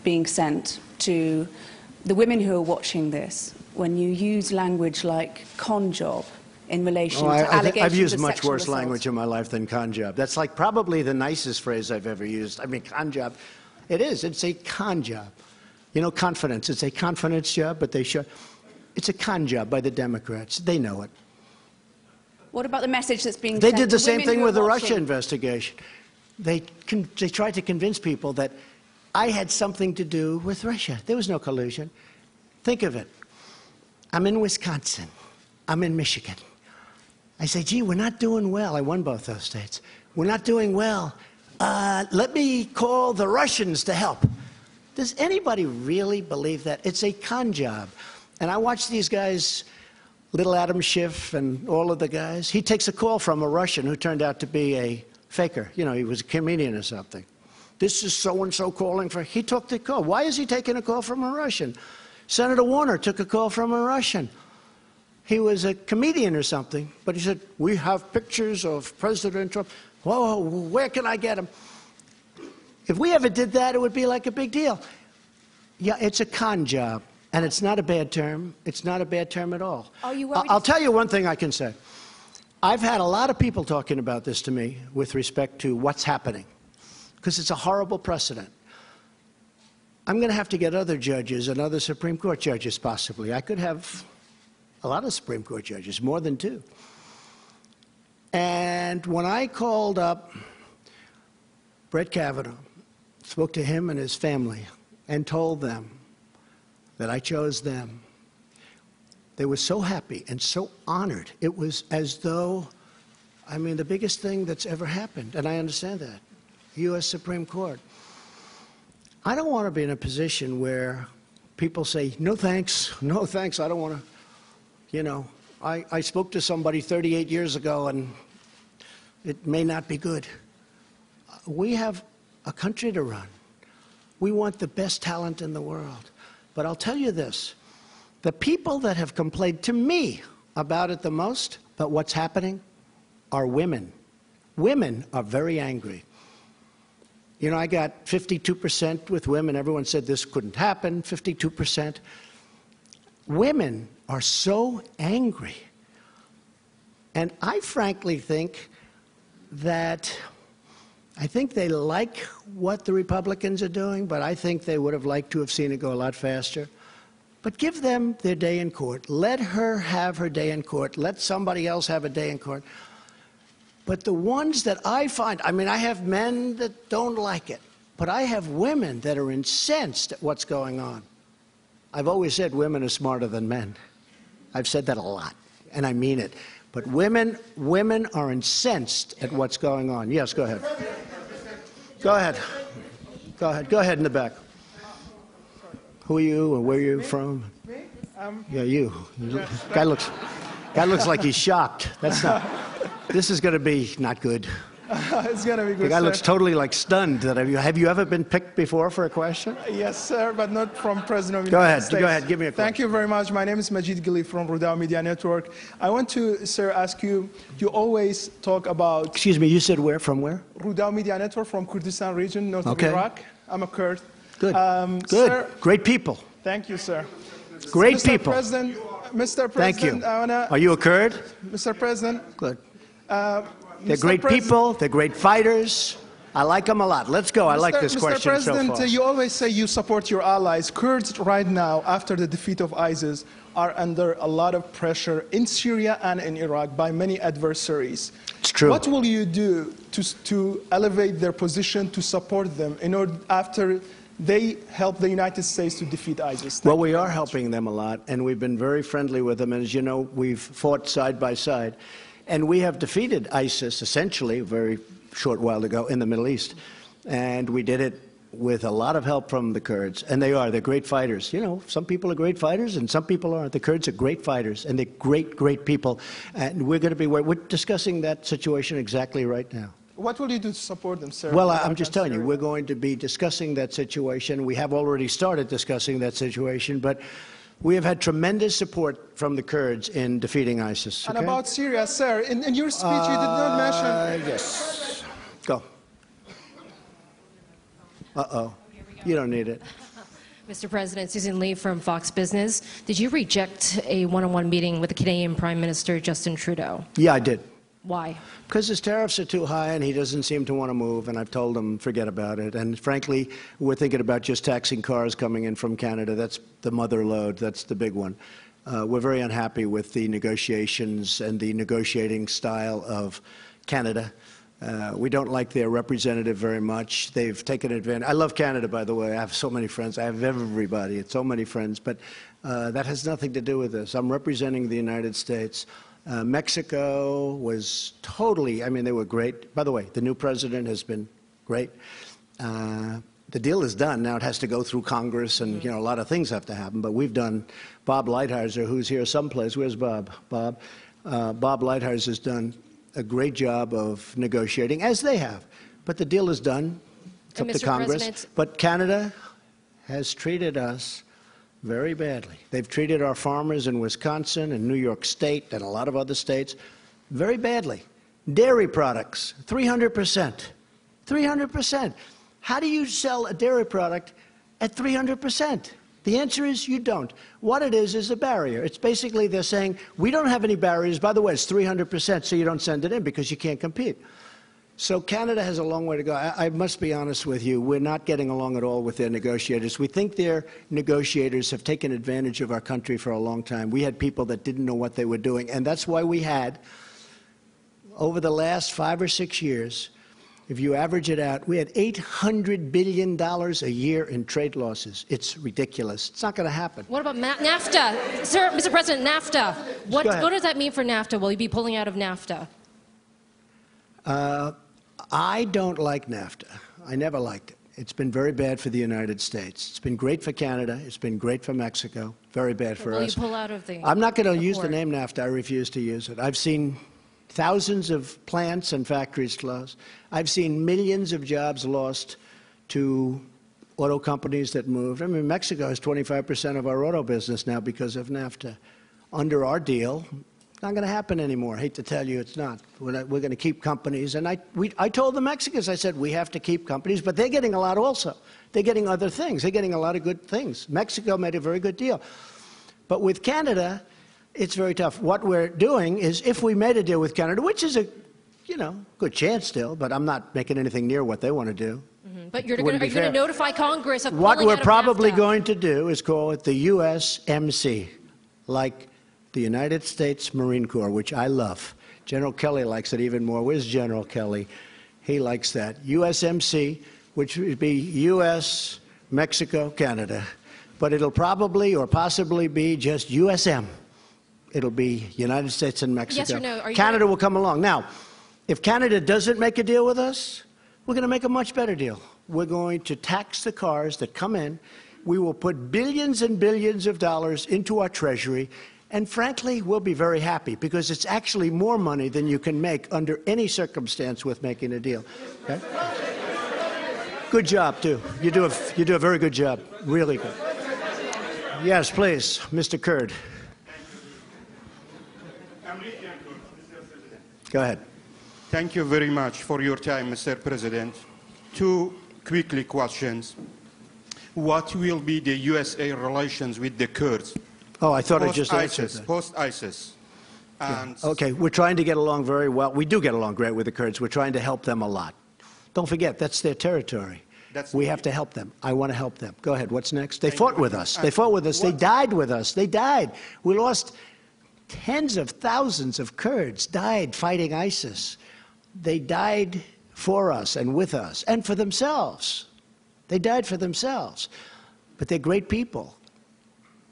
being sent to the women who are watching this when you use language like con job in relation to allegations I've used of much sexual worse assault? language in my life than con job. That's like probably the nicest phrase I've ever used. I mean, con job. It is. It's a con job. You know, confidence. It's a confidence job, but they show. It's a con job by the Democrats. They know it. What about the message that's being They sent did the to same women thing who with the are Russia watching? investigation. They tried to convince people that I had something to do with Russia. There was no collusion. Think of it. I'm in Wisconsin. I'm in Michigan. I say, gee, we're not doing well. I won both those states. We're not doing well. Let me call the Russians to help. Does anybody really believe that? It's a con job. And I watch these guys, little Adam Schiff and all of the guys. He takes a call from a Russian who turned out to be a faker. You know, he was a comedian or something. This is so-and-so calling for... He took the call. Why is he taking a call from a Russian? Senator Warner took a call from a Russian. He was a comedian or something, but he said, we have pictures of President Trump. Whoa, where can I get them? If we ever did that, it would be like a big deal. Yeah, it's a con job, and it's not a bad term. It's not a bad term at all. Are you worried? I'll tell you one thing I can say. I've had a lot of people talking about this to me with respect to what's happening, because it's a horrible precedent. I'm going to have to get other judges and other Supreme Court judges, possibly. I could have a lot of Supreme Court judges, more than 2. And when I called up Brett Kavanaugh, spoke to him and his family, and told them that I chose them, they were so happy and so honored. It was as though, I mean, the biggest thing that's ever happened, and I understand that, U.S. Supreme Court. I don't want to be in a position where people say, no thanks, I don't want to, you know, I spoke to somebody 38 years ago and it may not be good. We have a country to run. We want the best talent in the world. But I'll tell you this, the people that have complained to me about it the most, about what's happening, are women. Women are very angry. You know, I got 52% with women. Everyone said this couldn't happen, 52%. Women are so angry. And I frankly think that they like what the Republicans are doing, but I think they would have liked to have seen it go a lot faster. But give them their day in court. Let her have her day in court. Let somebody else have a day in court. But the ones that I find, I mean, I have men that don't like it, but I have women that are incensed at what's going on. I've always said women are smarter than men. I've said that a lot, and I mean it. But women are incensed at what's going on. Yes, go ahead. Go ahead. Go ahead. Go ahead in the back. Who are you or where are you from? Me? Yeah, you. Guy looks like he's shocked. That's not. This is going to be not good. It's going to be good, The guy sir. looks totally like stunned. Have you ever been picked before for a question? Yes, sir, but not from President of the Go United ahead. States. Go ahead. Give me a question. Thank you very much. My name is Majid Gili from Rudao Media Network. I want to, sir, ask you, you always talk about... Excuse me, you said where? From where? Rudao Media Network from Kurdistan region, north Okay. of Iraq. I'm a Kurd. Good. Good. Sir, Great people. thank you, sir. Great Mr. people. Mr. President, Thank you. I wanna, Are you a Kurd? Mr. President, Good. Mr. They're great people. They're great fighters. I like them a lot. Let's go. I like this question Mr. President, so far. you always say you support your allies. Kurds right now, after the defeat of ISIS, are under a lot of pressure in Syria and in Iraq by many adversaries. It's true. What will you do to elevate their position, to support them, in order after they help the United States to defeat ISIS? Well, we are helping them a lot, and we've been very friendly with them. And as you know, we've fought side by side. And we have defeated ISIS, essentially, a very short while ago in the Middle East. And we did it with a lot of help from the Kurds. And they're great fighters. You know, some people are great fighters and some people aren't. The Kurds are great fighters, and they're great, great people. And we're discussing that situation exactly right now. What will you do to support them, sir? Well, I'm just telling you, we're going to be discussing that situation. We have already started discussing that situation, but we have had tremendous support from the Kurds in defeating ISIS. And okay? about Syria, sir, in your speech you did not mention... Yes. Go. Uh-oh. You don't need it. Mr. President, Susan Lee from Fox Business. Did you reject a one-on-one meeting with the Canadian Prime Minister, Justin Trudeau? Yeah, I did. Why? Because his tariffs are too high and he doesn't seem to want to move, and I've told him forget about it. And frankly, we're thinking about just taxing cars coming in from Canada. That's the mother lode. That's the big one. We're very unhappy with the negotiations and the negotiating style of Canada. We don't like their representative very much. They've taken advantage. I love Canada, by the way. I have so many friends. I have everybody. It's so many friends. But that has nothing to do with this. I'm representing the United States. Mexico was totally, I mean, they were great. By the way, the new president has been great. The deal is done. Now it has to go through Congress, and, you know, a lot of things have to happen. But we've done, Bob Lighthizer, who's here someplace. Where's Bob? Bob Lighthizer has done a great job of negotiating, as they have. But the deal is done. It's up to Congress. But Canada has treated us very badly. They've treated our farmers in Wisconsin and New York State and a lot of other states very badly. Dairy products, 300%. 300%. How do you sell a dairy product at 300%? The answer is you don't. What it is a barrier. It's basically they're saying, we don't have any barriers. By the way, it's 300%, so you don't send it in because you can't compete. So Canada has a long way to go. I must be honest with you. We're not getting along at all with their negotiators. We think their negotiators have taken advantage of our country for a long time. We had people that didn't know what they were doing, and that's why we had, over the last 5 or 6 years, if you average it out, we had $800 billion a year in trade losses. It's ridiculous. It's not going to happen. What about NAFTA? Sir, Mr. President, NAFTA. What does that mean for NAFTA? Will you be pulling out of NAFTA? I don't like NAFTA. I never liked it. It's been very bad for the United States. It's been great for Canada. It's been great for Mexico. Very bad for us. Will you pull out of the I'm not going to use the name NAFTA. I refuse to use it. I've seen thousands of plants and factories close. I've seen millions of jobs lost to auto companies that moved. I mean, Mexico has 25% of our auto business now because of NAFTA. Under our deal, it's not going to happen anymore. I hate to tell you, it's not. We're going to keep companies. And I told the Mexicans, I said, we have to keep companies, but they're getting a lot also. They're getting other things. They're getting a lot of good things. Mexico made a very good deal. But with Canada, it's very tough. What we're doing is, if we made a deal with Canada, which is a, good chance still, but I'm not making anything near what they want to do. Mm-hmm. But are you going to notify Congress of what pulling we're out of probably NAFTA? going to do is call it the USMC, like the United States Marine Corps, which I love. General Kelly likes it even more. Where's General Kelly? He likes that. USMC, which would be US, Mexico, Canada. But it'll probably or possibly be just USM. It'll be United States and Mexico. Yes or no? Are you Canada will come along. Now, if Canada doesn't make a deal with us, we're going to make a much better deal. We're going to tax the cars that come in. We will put billions and billions of dollars into our treasury. And frankly, we'll be very happy because it's actually more money than you can make under any circumstance with making a deal. Okay? Good job, too. You do a very good job. Really good. Yes, please, Mr. Kurd. Go ahead. Thank you very much for your time, Mr. President. Two quickly questions. What will be the USA relations with the Kurds? Oh, I thought I just answered that. Post-ISIS. And yeah. Okay, we're trying to get along very well. We do get along great with the Kurds. We're trying to help them a lot. Don't forget, that's their territory. We have to help them. I want to help them. Go ahead. What's next? They fought with us. They fought with us. They died with us. They died. We lost tens of thousands of Kurds died fighting ISIS. They died for us and with us and for themselves. They died for themselves. But they're great people.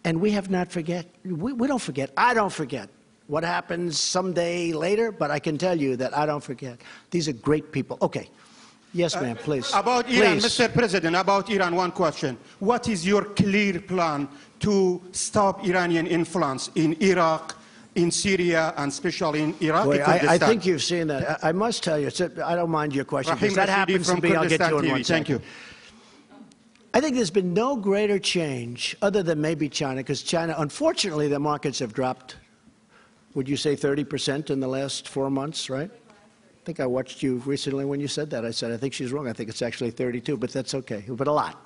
And we have not forget. We don't forget. I don't forget what happens someday later, but I can tell you that I don't forget. These are great people. Okay. Yes, ma'am, please. About Iran, Mr. President, about Iran, one question. What is your clear plan to stop Iranian influence in Iraq, in Syria, and especially in Iraqi Kurdistan? I think you've seen that. I must tell you, I don't mind your question, because that happens to be, I'll get you in one second. Thank you. I think there's been no greater change, other than maybe China, because China, unfortunately, their markets have dropped, would you say 30% in the last 4 months, right? I think I watched you recently when you said that. I said, I think she's wrong. I think it's actually 32, but that's okay. But a lot.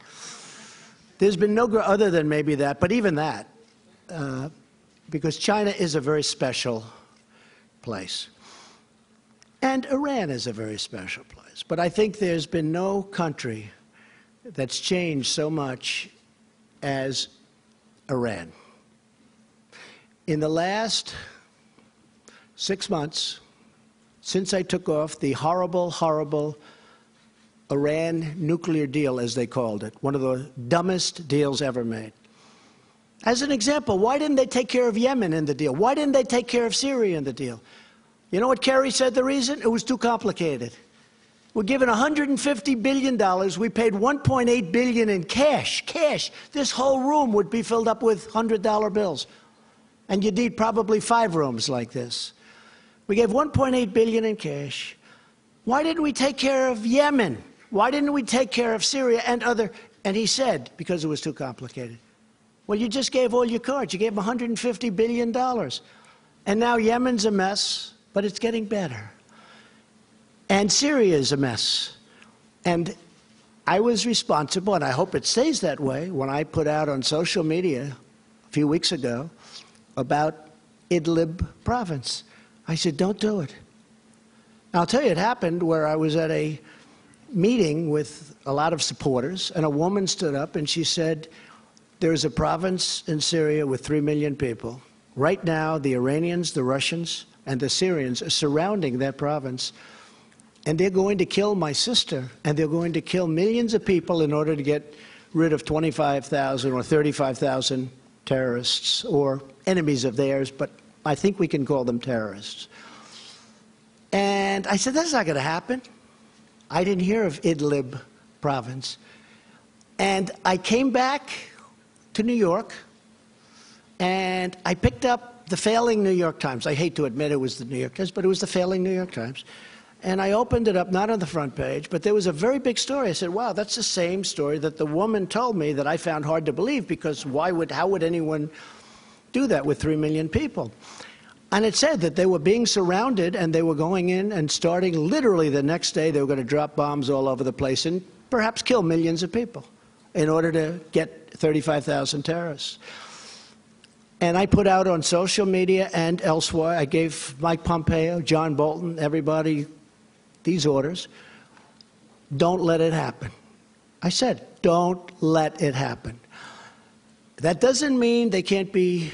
There's been no other than maybe that, but even that, because China is a very special place. And Iran is a very special place. But I think there's been no country that's changed so much as Iran. In the last 6 months, since I took off the horrible, horrible Iran nuclear deal, as they called it, one of the dumbest deals ever made. As an example, why didn't they take care of Yemen in the deal? Why didn't they take care of Syria in the deal? You know what Kerry said the reason? It was too complicated. We're given $150 billion. We paid $1.8 billion in cash. Cash. This whole room would be filled up with $100 bills. And you'd need probably 5 rooms like this. We gave $1.8 billion in cash. Why didn't we take care of Yemen? Why didn't we take care of Syria and other? And he said, because it was too complicated. Well, you just gave all your cards. You gave them $150 billion. And now Yemen's a mess, but it's getting better. And Syria is a mess. And I was responsible, and I hope it stays that way, when I put out on social media a few weeks ago about Idlib province. I said, don't do it. Now, I'll tell you, it happened where I was at a meeting with a lot of supporters, and a woman stood up and she said, there's a province in Syria with 3 million people. Right now, the Iranians, the Russians, and the Syrians are surrounding that province, and they're going to kill my sister, and they're going to kill millions of people in order to get rid of 25,000 or 35,000 terrorists or enemies of theirs, but I think we can call them terrorists. And I said, that's not going to happen. I didn't hear of Idlib province. And I came back to New York, and I picked up the failing New York Times. I hate to admit it was the New York Times, but it was the failing New York Times. And I opened it up, not on the front page, but there was a very big story. I said, wow, that's the same story that the woman told me that I found hard to believe, because how would anyone do that with 3 million people? And it said that they were being surrounded, and they were going in and starting literally the next day, they were going to drop bombs all over the place and perhaps kill millions of people in order to get 35,000 terrorists. And I put out on social media and elsewhere, I gave Mike Pompeo, John Bolton, everybody these orders. Don't let it happen. I said, don't let it happen. That doesn't mean they can't be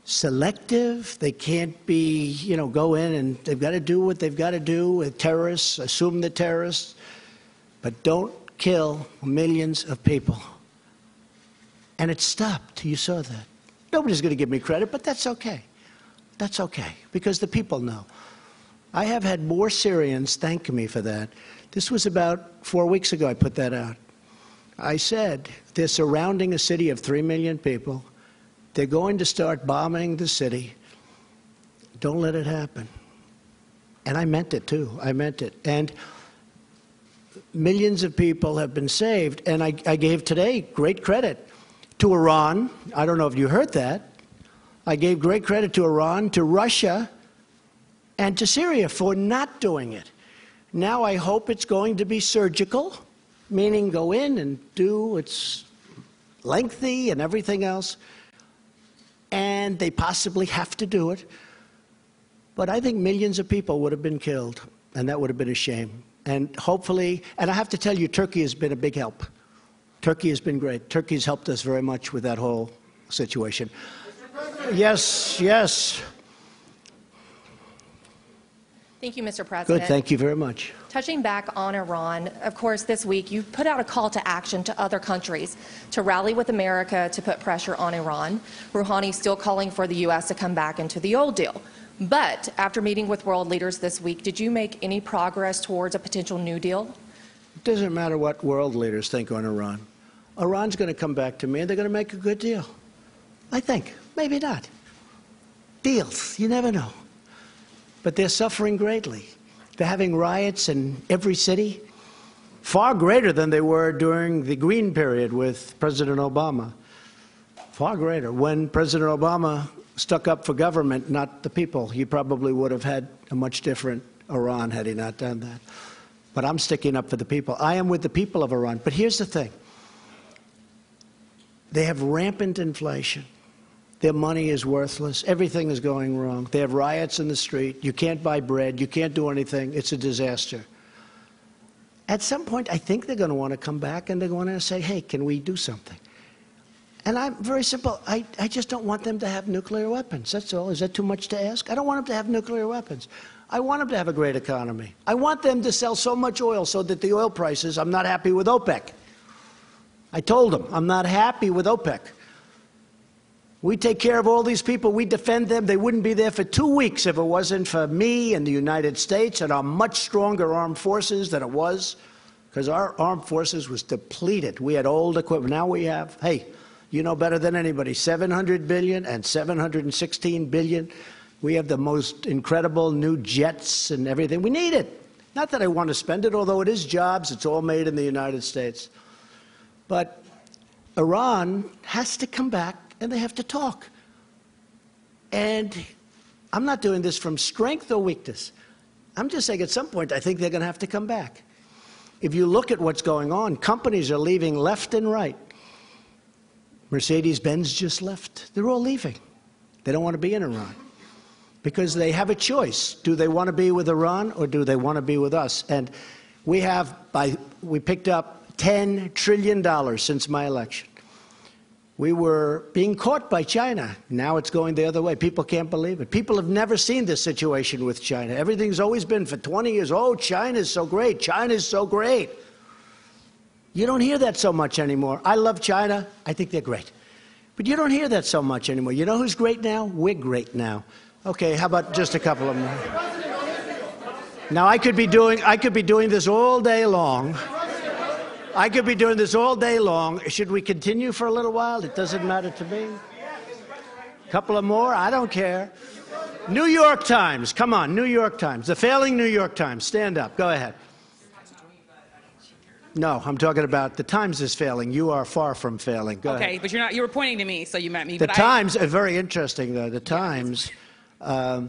selective. They can't be, go in and they've got to do what they've got to do with terrorists, assume the terrorists, but don't kill millions of people. And it stopped. You saw that. Nobody's going to give me credit, but that's okay. That's okay, because the people know. I have had more Syrians thank me for that. This was about 4 weeks ago I put that out. I said, they're surrounding a city of 3 million people. They're going to start bombing the city. Don't let it happen. And I meant it, too. I meant it. And millions of people have been saved. And I gave today great credit to Iran. I don't know if you heard that. I gave great credit to Iran, to Russia, and to Syria for not doing it. Now I hope it's going to be surgical, meaning go in and do, it's lengthy and everything else, and they possibly have to do it. But I think millions of people would have been killed, and that would have been a shame. And hopefully, and I have to tell you, Turkey has been a big help. Turkey has been great. Turkey has helped us very much with that whole situation. Yes, yes. Thank you, Mr. President. Good, thank you very much. Touching back on Iran, of course, this week you put out a call to action to other countries to rally with America to put pressure on Iran. Rouhani still calling for the U.S. to come back into the old deal. But after meeting with world leaders this week, did you make any progress towards a potential new deal? It doesn't matter what world leaders think on Iran. Iran's going to come back to me and they're going to make a good deal. I think. Maybe not. Deals. You never know. But they're suffering greatly. They're having riots in every city, far greater than they were during the Green period with President Obama. Far greater. When President Obama stuck up for government, not the people, he probably would have had a much different Iran had he not done that. But I'm sticking up for the people. I am with the people of Iran. But here's the thing. They have rampant inflation. Their money is worthless. Everything is going wrong. They have riots in the street. You can't buy bread. You can't do anything. It's a disaster. At some point, I think they're going to want to come back and they're going to say, hey, can we do something? And I'm very simple. I just don't want them to have nuclear weapons. That's all. Is that too much to ask? I don't want them to have nuclear weapons. I want them to have a great economy. I want them to sell so much oil so that the oil prices, I'm not happy with OPEC. I told them, I'm not happy with OPEC. We take care of all these people. We defend them. They wouldn't be there for 2 weeks if it wasn't for me and the United States and our much stronger armed forces than it was, because our armed forces was depleted. We had old equipment. Now we have, hey, you know better than anybody, $700 billion and $716 billion. We have the most incredible new jets and everything. We need it. Not that I want to spend it, although it is jobs. It's all made in the United States. But Iran has to come back and they have to talk. And I'm not doing this from strength or weakness. I'm just saying at some point I think they're going to have to come back. If you look at what's going on, companies are leaving left and right. Mercedes-Benz just left. They're all leaving. They don't want to be in Iran because they have a choice. Do they want to be with Iran or do they want to be with us? And we picked up $10 trillion since my election. We were being caught by China. Now it's going the other way. People can't believe it. People have never seen this situation with China. Everything's always been for 20 years, oh, China's so great. China's so great. You don't hear that so much anymore. I love China. I think they're great. But you don't hear that so much anymore. You know who's great now? We're great now. Okay, how about just a couple of more? Now, I could be doing this all day long. I could be doing this all day long. Should we continue for a little while? It doesn't matter to me. A couple of more? I don't care. New York Times. Come on, New York Times. The failing New York Times. Stand up. Go ahead. No, I'm talking about the Times is failing. You are far from failing. Go ahead. But you're not. You were pointing to me, so you meant me. The Times are very interesting, though. The Times, I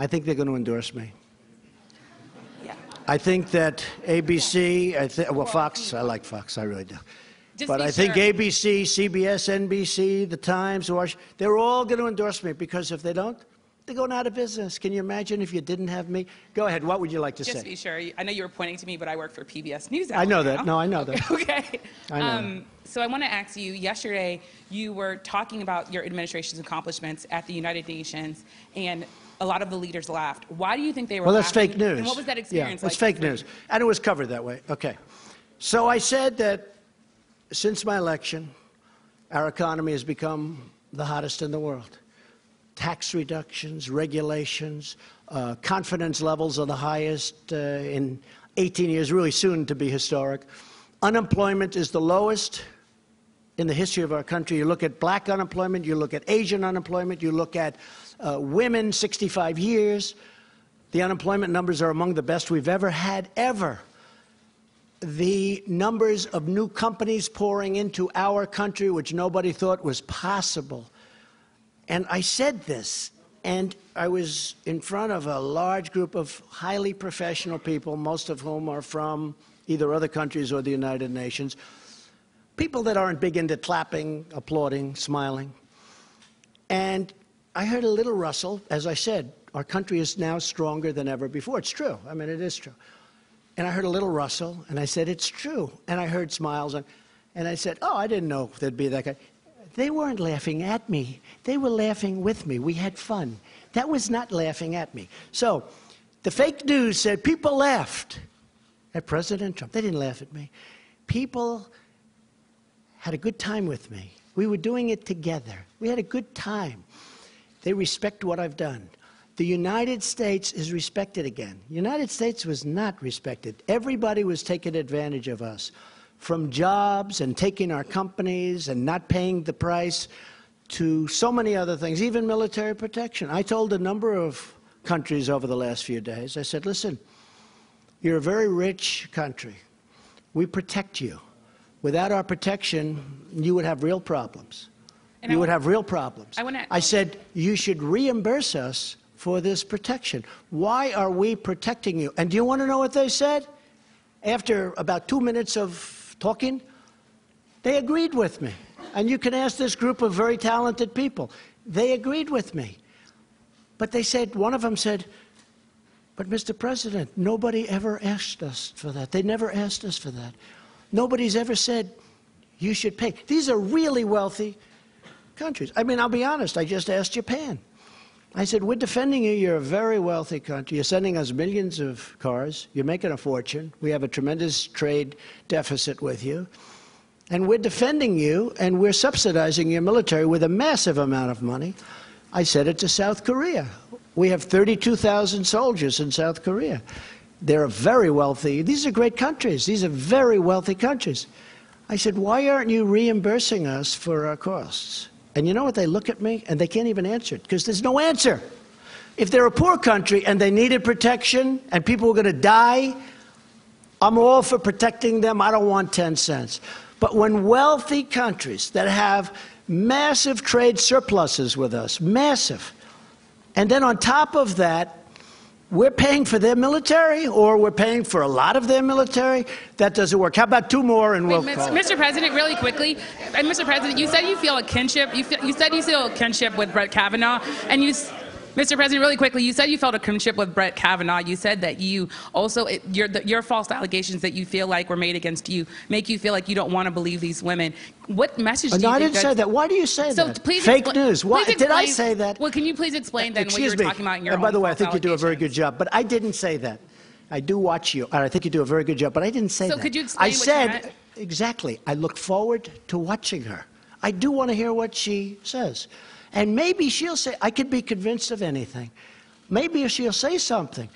think they're going to endorse me. I think that ABC, well, Fox, I like Fox, I really do. But I think ABC, CBS, NBC, The Times, they're all going to endorse me because if they don't, they're going out of business. Can you imagine if you didn't have me? Go ahead. What would you like to say? Just to be sure. I know you were pointing to me, but I work for PBS News. I know that. No, I know that. Okay. I know. So I want to ask you, yesterday you were talking about your administration's accomplishments at the United Nations, and a lot of the leaders laughed. Why do you think they were laughing? Well, that's fake news. And what was that experience like? It's fake news. And it was covered that way. Okay. So I said that since my election, our economy has become the hottest in the world. tax reductions, regulations, confidence levels are the highest in 18 years, really soon to be historic. Unemployment is the lowest in the history of our country. You look at black unemployment, you look at Asian unemployment, you look at women 65 years. The unemployment numbers are among the best we've ever had, ever. The numbers of new companies pouring into our country, which nobody thought was possible. And I said this, and I was in front of a large group of highly professional people, most of whom are from either other countries or the United Nations, people that aren't big into clapping, applauding, smiling. And I heard a little rustle. As I said, our country is now stronger than ever before. It's true. I mean, it is true. And I heard a little rustle, and I said, it's true. And I heard smiles, and I said, oh, I didn't know there'd be that guy. They weren't laughing at me. They were laughing with me. We had fun. That was not laughing at me. So the fake news said people laughed at President Trump. They didn't laugh at me. People had a good time with me. We were doing it together. We had a good time. They respect what I've done. The United States is respected again. The United States was not respected. Everybody was taking advantage of us, from jobs and taking our companies and not paying the price to so many other things, even military protection. I told a number of countries over the last few days, I said, listen, you're a very rich country. We protect you. Without our protection, you would have real problems. You would have real problems. I said, you should reimburse us for this protection. Why are we protecting you? And do you want to know what they said? After about 2 minutes of talking, they agreed with me. And you can ask this group of very talented people. They agreed with me. But they said, one of them said, but Mr. President, nobody ever asked us for that. They never asked us for that. Nobody's ever said, you should pay. These are really wealthy countries. I mean, I'll be honest, I just asked Japan. I said, we're defending you. You're a very wealthy country. You're sending us millions of cars. You're making a fortune. We have a tremendous trade deficit with you. And we're defending you, and we're subsidizing your military with a massive amount of money. I said it to South Korea. We have 32,000 soldiers in South Korea. They're very wealthy. These are great countries. These are very wealthy countries. I said, why aren't you reimbursing us for our costs? And you know what? They look at me, and they can't even answer it, because there's no answer. If they're a poor country and they needed protection and people were going to die, I'm all for protecting them. I don't want 10 cents. But when wealthy countries that have massive trade surpluses with us, massive, and then on top of that, we're paying for their military, or we're paying for a lot of their military, that doesn't work. How about two more and we'll call it? Mr. President, really quickly, Mr. President, you said you feel a kinship. You said you feel a kinship with Brett Kavanaugh, and Mr. President, really quickly, you said you felt a kinship with Brett Kavanaugh. You said that you also, your false allegations that you feel like were made against you make you feel like you don't want to believe these women. What message do you think? No, I didn't say that. Why do you say that? Please fake news. Why did I say that? Well, can you please explain then what you were talking about in your own by the way, I think you do a very good job, but I didn't say that. I do watch you, and I think you do a very good job, but I didn't say that. So could you explain what you meant? Exactly. I look forward to watching her. I do want to hear what she says. And maybe she'll say, I could be convinced of anything. Maybe she'll say something.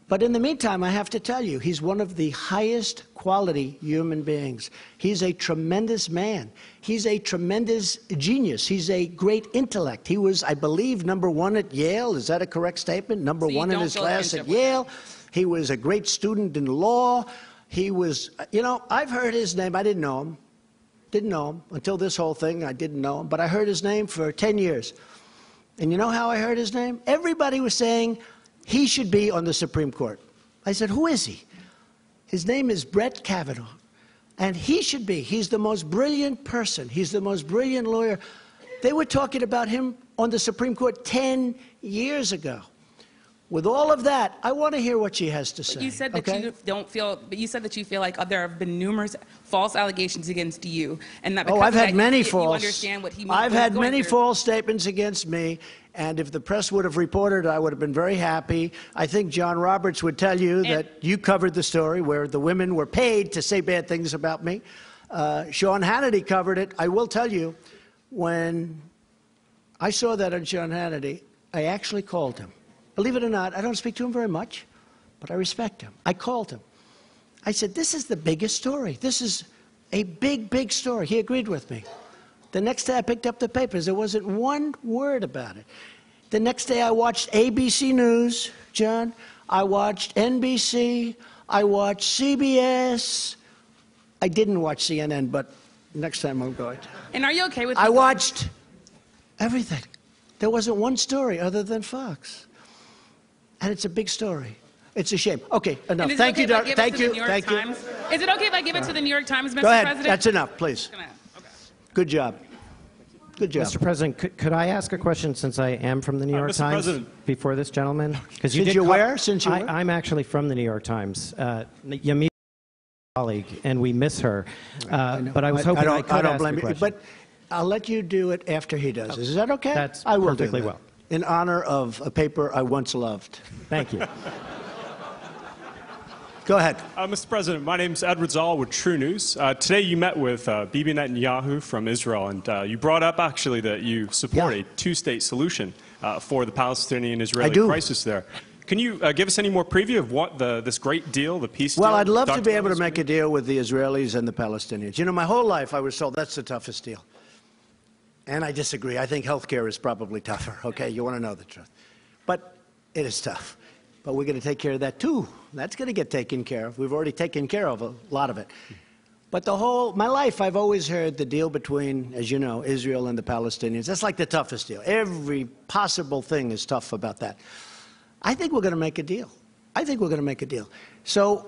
But in the meantime, I have to tell you, he's one of the highest quality human beings. He's a tremendous man. He's a tremendous genius. He's a great intellect. He was, I believe, #1 at Yale. Is that a correct statement? #1 in his class at Yale. He was a great student in law. He was, you know, I've heard his name. I didn't know him. Didn't know him. Until this whole thing, I didn't know him. But I heard his name for 10 years. And you know how I heard his name? Everybody was saying he should be on the Supreme Court. I said, who is he? His name is Brett Kavanaugh. And he should be. He's the most brilliant person. He's the most brilliant lawyer. They were talking about him on the Supreme Court 10 years ago. With all of that, I want to hear what she has to say. But you said that you don't feel. But you said that you feel like there have been numerous false allegations against you, and that because I've had many false. You understand what he. I've had many false statements against me, and if the press would have reported, I would have been very happy. I think John Roberts would tell you that you covered the story where the women were paid to say bad things about me. Sean Hannity covered it. I will tell you, when I saw that on Sean Hannity. I actually called him. Believe it or not, I don't speak to him very much, but I respect him. I called him. I said, this is the biggest story. This is a big, big story. He agreed with me. The next day I picked up the papers. There wasn't one word about it. The next day I watched ABC News, John. I watched NBC. I watched CBS. I didn't watch CNN, but next time I'm going to. And are you okay with? I watched everything. There wasn't one story other than Fox. And it's a big story. It's a shame. Okay, enough. Thank you, Doc. Thank you. Thank you. Is it okay if I give it to the New York Times, Mr. Go ahead. President? That's enough, please. Good job. Good job. Mr. President, could I ask a question since I am from the New York Mr. Times President. before this gentleman? Since you're where? Since you're I'm actually from the New York Times. Yamil, colleague, and we miss her. But I was hoping I could ask the question. But I'll let you do it after he does. Is that okay? That's I will perfectly do that. well. In honor of a paper I once loved. Thank you. Go ahead. Mr. President, my name is Edward Zoll with True News. Today you met with Bibi Netanyahu from Israel, and you brought up actually that you support a two-state solution for the Palestinian-Israeli crisis there. Can you give us any more preview of what this great deal, the peace deal? Well, I'd love to be able to make a deal with the Israelis and the Palestinians. You know, my whole life I was told that's the toughest deal. And I disagree. I think health care is probably tougher, okay? You want to know the truth. But it is tough. But we're going to take care of that, too. That's going to get taken care of. We've already taken care of a lot of it. But my life, I've always heard the deal between, as you know, Israel and the Palestinians. That's like the toughest deal. Every possible thing is tough about that. I think we're going to make a deal. I think we're going to make a deal. So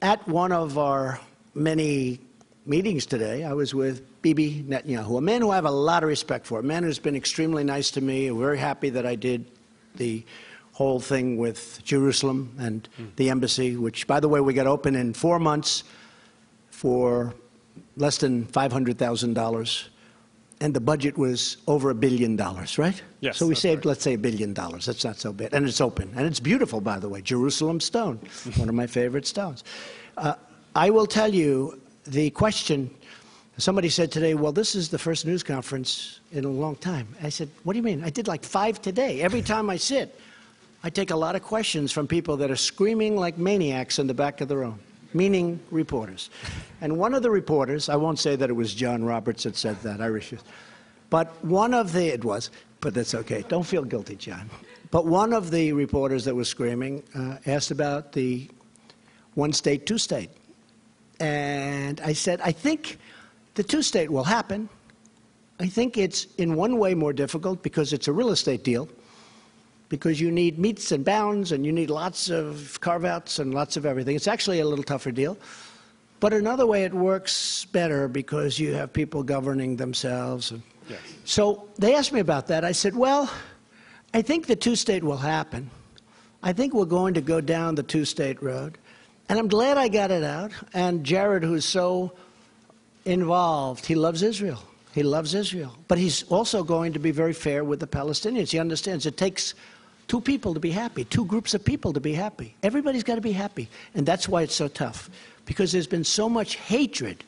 at one of our many meetings today, I was with Bibi Netanyahu, a man who I have a lot of respect for, a man who's been extremely nice to me. I'm very happy that I did the whole thing with Jerusalem and the embassy, which, by the way, we got open in 4 months for less than $500,000. And the budget was over $1 billion, right? Yes. So we saved, let's say, $1 billion. That's not so bad. And it's open. And it's beautiful, by the way. Jerusalem stone, one of my favorite stones. I will tell you the question. Somebody said today, well, this is the first news conference in a long time. I said, what do you mean? I did like 5 today. Every time I sit, I take a lot of questions from people that are screaming like maniacs in the back of the room, meaning reporters. And one of the reporters, I won't say that it was John Roberts that said that, I refuse. But it was, but that's okay. Don't feel guilty, John. But one of the reporters that was screaming asked about the one state, two state. And I said, I think the two state will happen. I think it's in one way more difficult because it's a real estate deal, because you need meets and bounds and you need lots of carve-outs and lots of everything. It's actually a little tougher deal. But another way it works better because you have people governing themselves. Yes. So they asked me about that. I said, well, I think the two-state will happen. I think we're going to go down the two-state road. And I'm glad I got it out. And Jared, who's so involved, he loves Israel. He loves Israel. But he's also going to be very fair with the Palestinians. He understands it takes two people to be happy, two groups of people to be happy. Everybody's got to be happy. And that's why it's so tough, because there's been so much hatred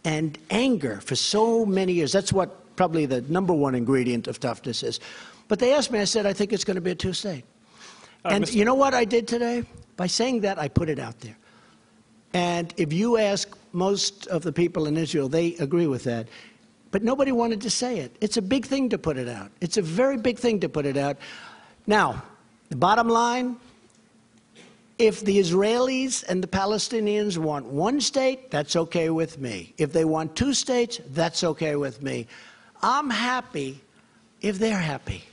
and anger for so many years. That's what probably the #1 ingredient of toughness is. But they asked me, I said, I think it's going to be a two-state. And you know what I did today? By saying that, I put it out there. And if you ask most of the people in Israel, they agree with that. But nobody wanted to say it. It's a big thing to put it out. It's a very big thing to put it out. Now, the bottom line, if the Israelis and the Palestinians want one state, that's okay with me. If they want two states, that's okay with me. I'm happy if they're happy.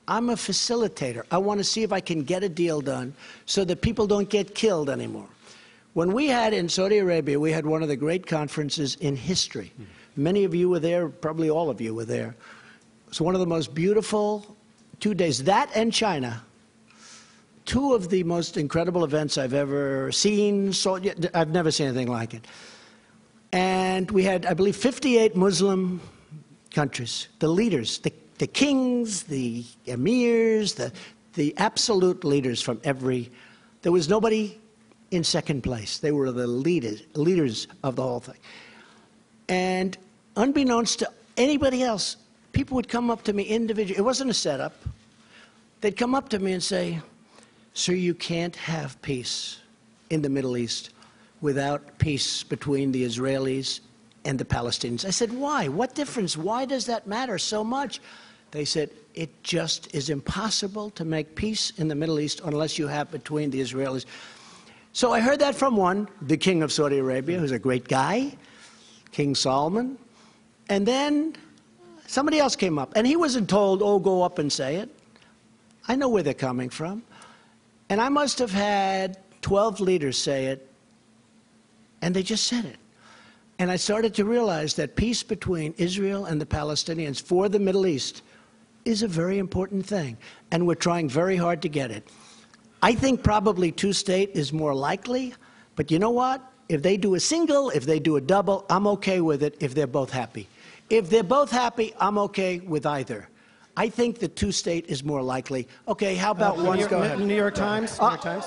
I'm a facilitator. I want to see if I can get a deal done so that people don't get killed anymore. When we had in Saudi Arabia, we had one of the great conferences in history. Many of you were there, probably all of you were there. It's one of the most beautiful 2 days. That and China, two of the most incredible events I've ever seen. I've never seen anything like it. And we had, I believe, 58 Muslim countries, the leaders, the kings, the emirs, the absolute leaders from every. There was nobody in second place. They were the leaders of the whole thing. And unbeknownst to anybody else, people would come up to me individually. It wasn't a setup. They'd come up to me and say, "Sir, you can't have peace in the Middle East without peace between the Israelis and the Palestinians." I said, "Why? What difference? Why does that matter so much?" They said, "It just is impossible to make peace in the Middle East unless you have between the Israelis." So I heard that from one, the king of Saudi Arabia, who's a great guy, King Salman. And then somebody else came up, and he wasn't told, "Oh, go up and say it." I know where they're coming from. And I must have had 12 leaders say it, and they just said it. And I started to realize that peace between Israel and the Palestinians for the Middle East is a very important thing, and we're trying very hard to get it. I think probably two-state is more likely, but you know what? If they do a single, if they do a double, I'm okay with it if they're both happy. If they're both happy, I'm okay with either. I think the two-state is more likely. Okay, how about one? Go ahead. New York Times? New York Times?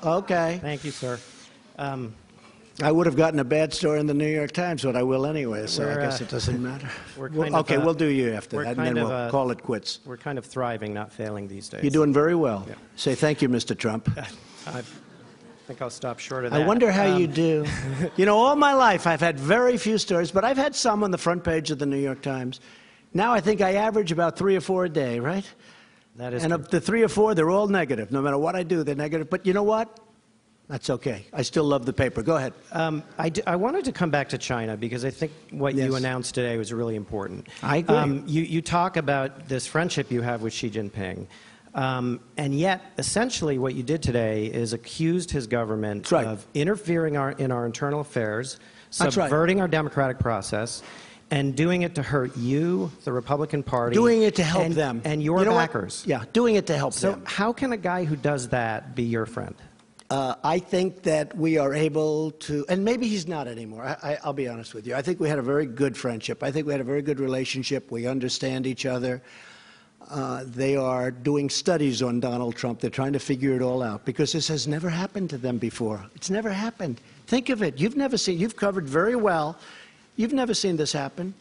Okay. Thank you, sir. I would have gotten a bad story in the New York Times, but I will anyway, so I guess it doesn't matter. Okay, we'll do you after that, and then we'll call it quits. We're kind of thriving, not failing these days. You're doing very well. Yeah. Say thank you, Mr. Trump. I think I'll stop short of that. I wonder how you do. You know, all my life I've had very few stories, but I've had some on the front page of the New York Times. Now I think I average about 3 or 4 a day, right? That is and of the 3 or 4, they're all negative. No matter what I do, they're negative. But you know what? That's okay. I still love the paper. Go ahead. I wanted to come back to China because I think what you announced today was really important. I agree. You talk about this friendship you have with Xi Jinping. And yet, essentially, what you did today is accused his government of interfering in our internal affairs, subverting our democratic process, and doing it to hurt you, the Republican Party. Doing it to help them. And your backers. Yeah, doing it to help them. So how can a guy who does that be your friend? I think that we are able to, and maybe he's not anymore. I'll be honest with you. I think we had a very good friendship. I think we had a very good relationship. We understand each other. They are doing studies on Donald Trump. They're trying to figure it all out because this has never happened to them before. It's never happened. Think of it. You've covered very well. You've never seen this happen.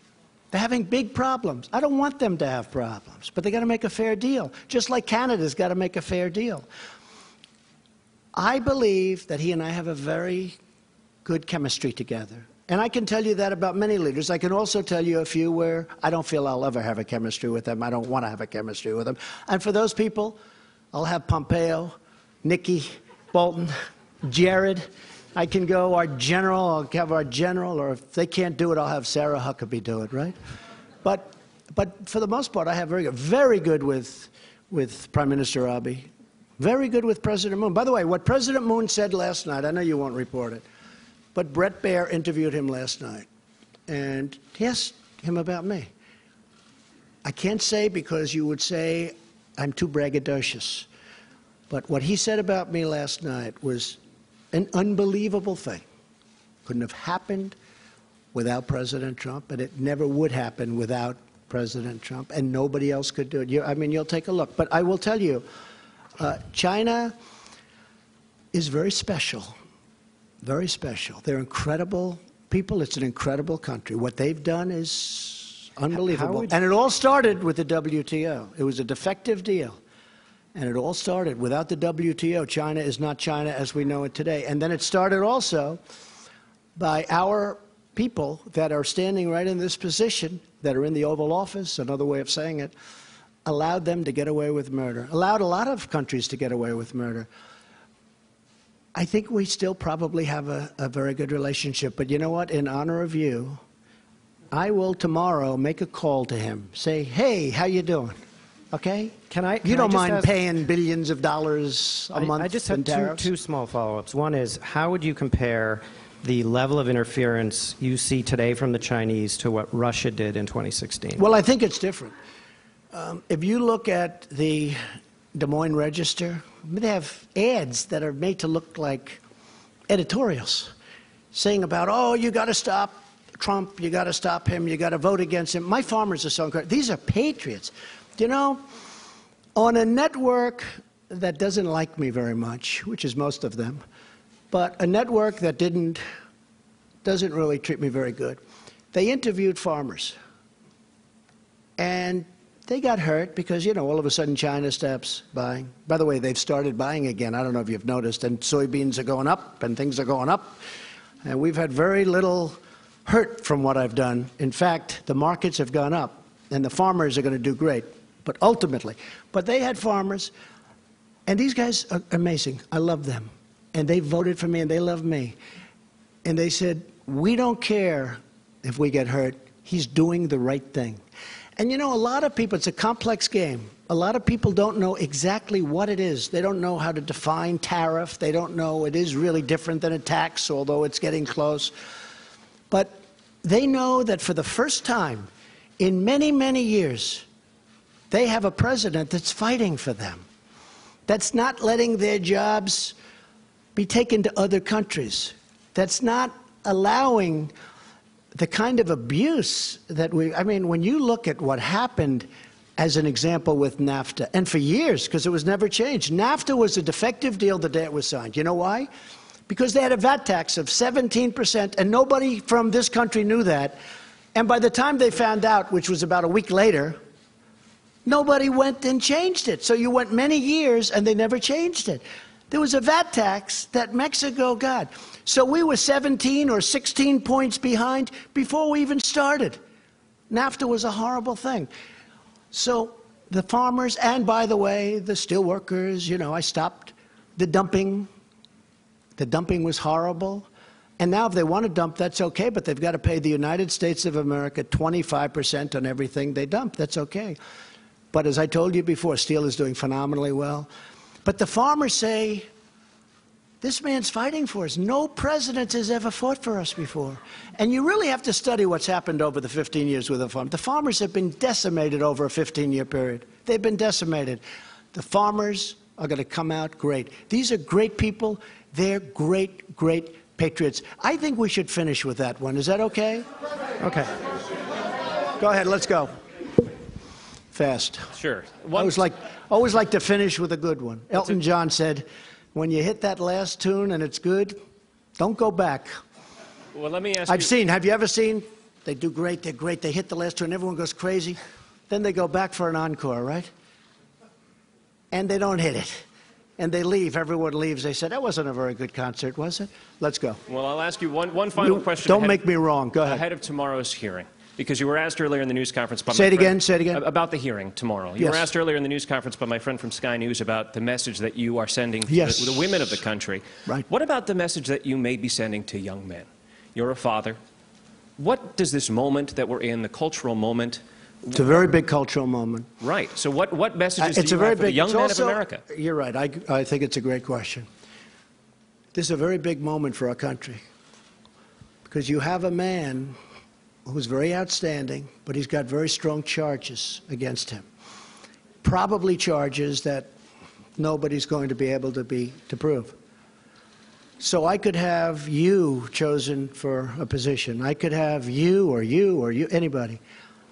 They're having big problems. I don't want them to have problems, but they got to make a fair deal, just like Canada's got to make a fair deal. I believe that he and I have a very good chemistry together. And I can tell you that about many leaders. I can also tell you a few where I don't feel I'll ever have a chemistry with them. I don't want to have a chemistry with them. And for those people, I'll have Pompeo, Nikki, Bolton, Jared. I can go our general, I'll have our general, or if they can't do it, I'll have Sarah Huckabee do it, right? But for the most part, I have very good with Prime Minister Abiy. Very good with President Moon. By the way, what President Moon said last night, I know you won't report it, but Bret Baier interviewed him last night, and he asked him about me. I can't say because you would say I'm too braggadocious, but what he said about me last night was an unbelievable thing. Couldn't have happened without President Trump, and it never would happen without President Trump, and nobody else could do it. I mean, you'll take a look. But I will tell you, China is very special, very special. They're incredible people. It's an incredible country. What they've done is unbelievable. And it all started with the WTO. It was a defective deal. And it all started. Without the WTO, China is not China as we know it today. And then it started also by our people that are standing right in this position, that are in the Oval Office, another way of saying it, allowed them to get away with murder, allowed a lot of countries to get away with murder. I think we still probably have a very good relationship. But you know what? In honor of you, I will tomorrow make a call to him. Say, hey, how you doing? Okay? You don't mind paying billions of dollars a month? I just have two small follow-ups. One is, how would you compare the level of interference you see today from the Chinese to what Russia did in 2016? Well, I think it's different. If you look at the Des Moines Register, they have ads that are made to look like editorials saying about, oh, you got to stop Trump, you got to stop him, you got to vote against him. My farmers are so incredible. These are patriots. You know, on a network that doesn't like me very much, which is most of them, but a network that doesn't really treat me very good, they interviewed farmers. And they got hurt because, you know, all of a sudden China stops buying. By the way, they've started buying again. I don't know if you've noticed. And soybeans are going up and things are going up. And we've had very little hurt from what I've done. In fact, the markets have gone up and the farmers are going to do great. But ultimately, they had farmers, and these guys are amazing. I love them. And they voted for me and they love me. And they said, we don't care if we get hurt. He's doing the right thing. And you know, a lot of people, it's a complex game. A lot of people don't know exactly what it is. They don't know how to define tariff. They don't know it is really different than a tax, although it's getting close. But they know that for the first time in many, many years, they have a president that's fighting for them, that's not letting their jobs be taken to other countries, that's not allowing the kind of abuse that I mean, when you look at what happened as an example with NAFTA, and for years, because it was never changed. NAFTA was a defective deal the day it was signed. You know why? Because they had a VAT tax of 17%, and nobody from this country knew that. And by the time they found out, which was about a week later, nobody went and changed it. So you went many years, and they never changed it. There was a VAT tax that Mexico got. So we were 17 or 16 points behind before we even started. NAFTA was a horrible thing. So the farmers, and by the way, the steelworkers, you know, I stopped the dumping. The dumping was horrible. And now if they want to dump, that's okay, but they've got to pay the United States of America 25% on everything they dump. That's okay. But as I told you before, steel is doing phenomenally well. But the farmers say, this man's fighting for us. No president has ever fought for us before. And you really have to study what's happened over the 15 years with the farmers. The farmers have been decimated over a 15-year period. They've been decimated. The farmers are going to come out great. These are great people. They're great, great patriots. I think we should finish with that one. Is that okay? Okay. Go ahead. Let's go. Fast. Sure. I always like to finish with a good one. Elton John said, when you hit that last tune and it's good, don't go back. Well, let me ask you. Have you ever seen? They do great, they're great, they hit the last tune, everyone goes crazy. Then they go back for an encore, right? And they don't hit it. And they leave, everyone leaves. They said, that wasn't a very good concert, was it? Let's go. Well, I'll ask you one final question. Don't make me wrong, go ahead. Ahead of tomorrow's hearing. Because you were asked earlier in the news conference by Say it again. About the hearing tomorrow. You were asked earlier in the news conference by my friend from Sky News about the message that you are sending to the women of the country. Right. What about the message that you may be sending to young men? You're a father. What does this moment that we're in, the cultural moment... It's a very big cultural moment. Right. So what messages do you have for the young men of America? You're right. I think it's a great question. This is a very big moment for our country. Because you have a man who's very outstanding, but he's got very strong charges against him. Probably charges that nobody's going to be able to prove. So I could have you chosen for a position. I could have you, anybody.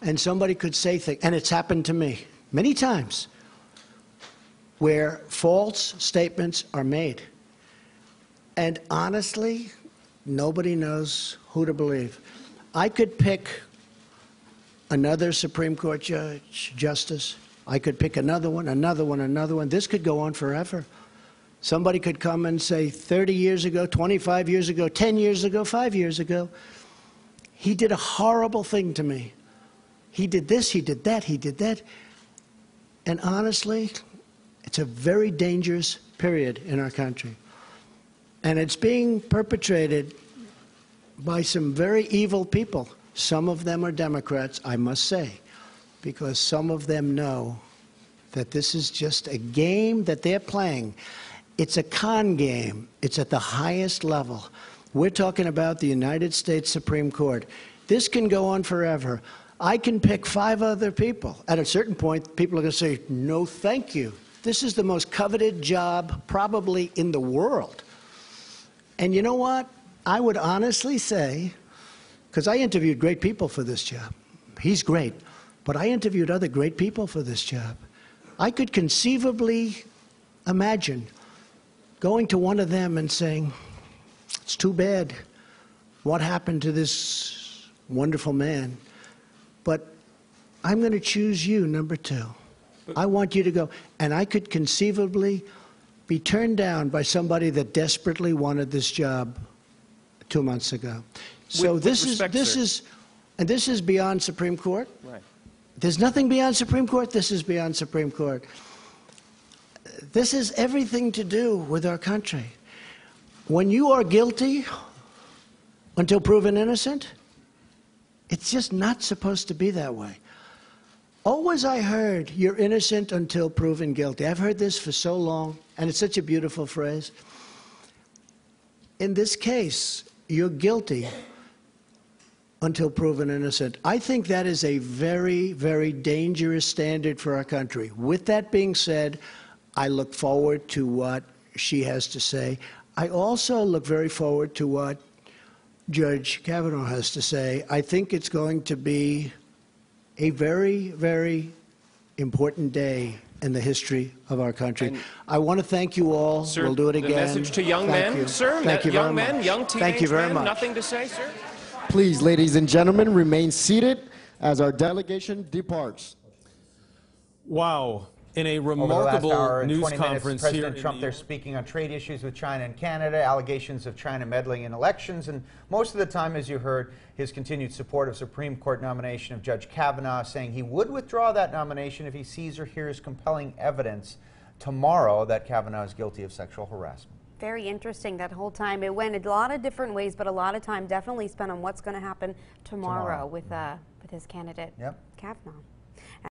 And somebody could say things, and it's happened to me many times, where false statements are made. And honestly, nobody knows who to believe. I could pick another Supreme Court justice. I could pick another one, another one, another one. This could go on forever. Somebody could come and say 30 years ago, 25 years ago, 10 years ago, 5 years ago, he did a horrible thing to me. He did this, he did that, he did that. And honestly, it's a very dangerous period in our country. And it's being perpetrated by some very evil people. Some of them are Democrats, I must say, because some of them know that this is just a game that they're playing. It's a con game. It's at the highest level. We're talking about the United States Supreme Court. This can go on forever. I can pick 5 other people. At a certain point, people are going to say, no, thank you. This is the most coveted job probably in the world. And you know what? I would honestly say, because I interviewed great people for this job. He's great. But I interviewed other great people for this job. I could conceivably imagine going to one of them and saying, it's too bad what happened to this wonderful man. But I'm going to choose you, number 2. I want you to go. And I could conceivably be turned down by somebody that desperately wanted this job 2 months ago. So this is beyond Supreme Court. Right. There's nothing beyond Supreme Court. This is beyond Supreme Court. This has everything to do with our country. When you are guilty until proven innocent, it's just not supposed to be that way. Always I heard, you're innocent until proven guilty. I've heard this for so long, and it's such a beautiful phrase. In this case, you're guilty until proven innocent. I think that is a very, very dangerous standard for our country. With that being said, I look forward to what she has to say. I also look very forward to what Judge Kavanaugh has to say. I think it's going to be a very, very important day in the history of our country. And I want to thank you all. Sir, we'll do it again. The message to young men, sir. Thank you young very men, much. young teenage Thank you very men. much. Nothing to say, sir. Please, ladies and gentlemen, remain seated as our delegation departs. Wow. In a remarkable news conference here, President Trump there speaking on trade issues with China and Canada, allegations of China meddling in elections, and most of the time, as you heard, his continued support of Supreme Court nomination of Judge Kavanaugh, saying he would withdraw that nomination if he sees or hears compelling evidence tomorrow that Kavanaugh is guilty of sexual harassment. Very interesting that whole time. It went a lot of different ways, but a lot of time definitely spent on what's going to happen tomorrow. With his candidate, Kavanaugh.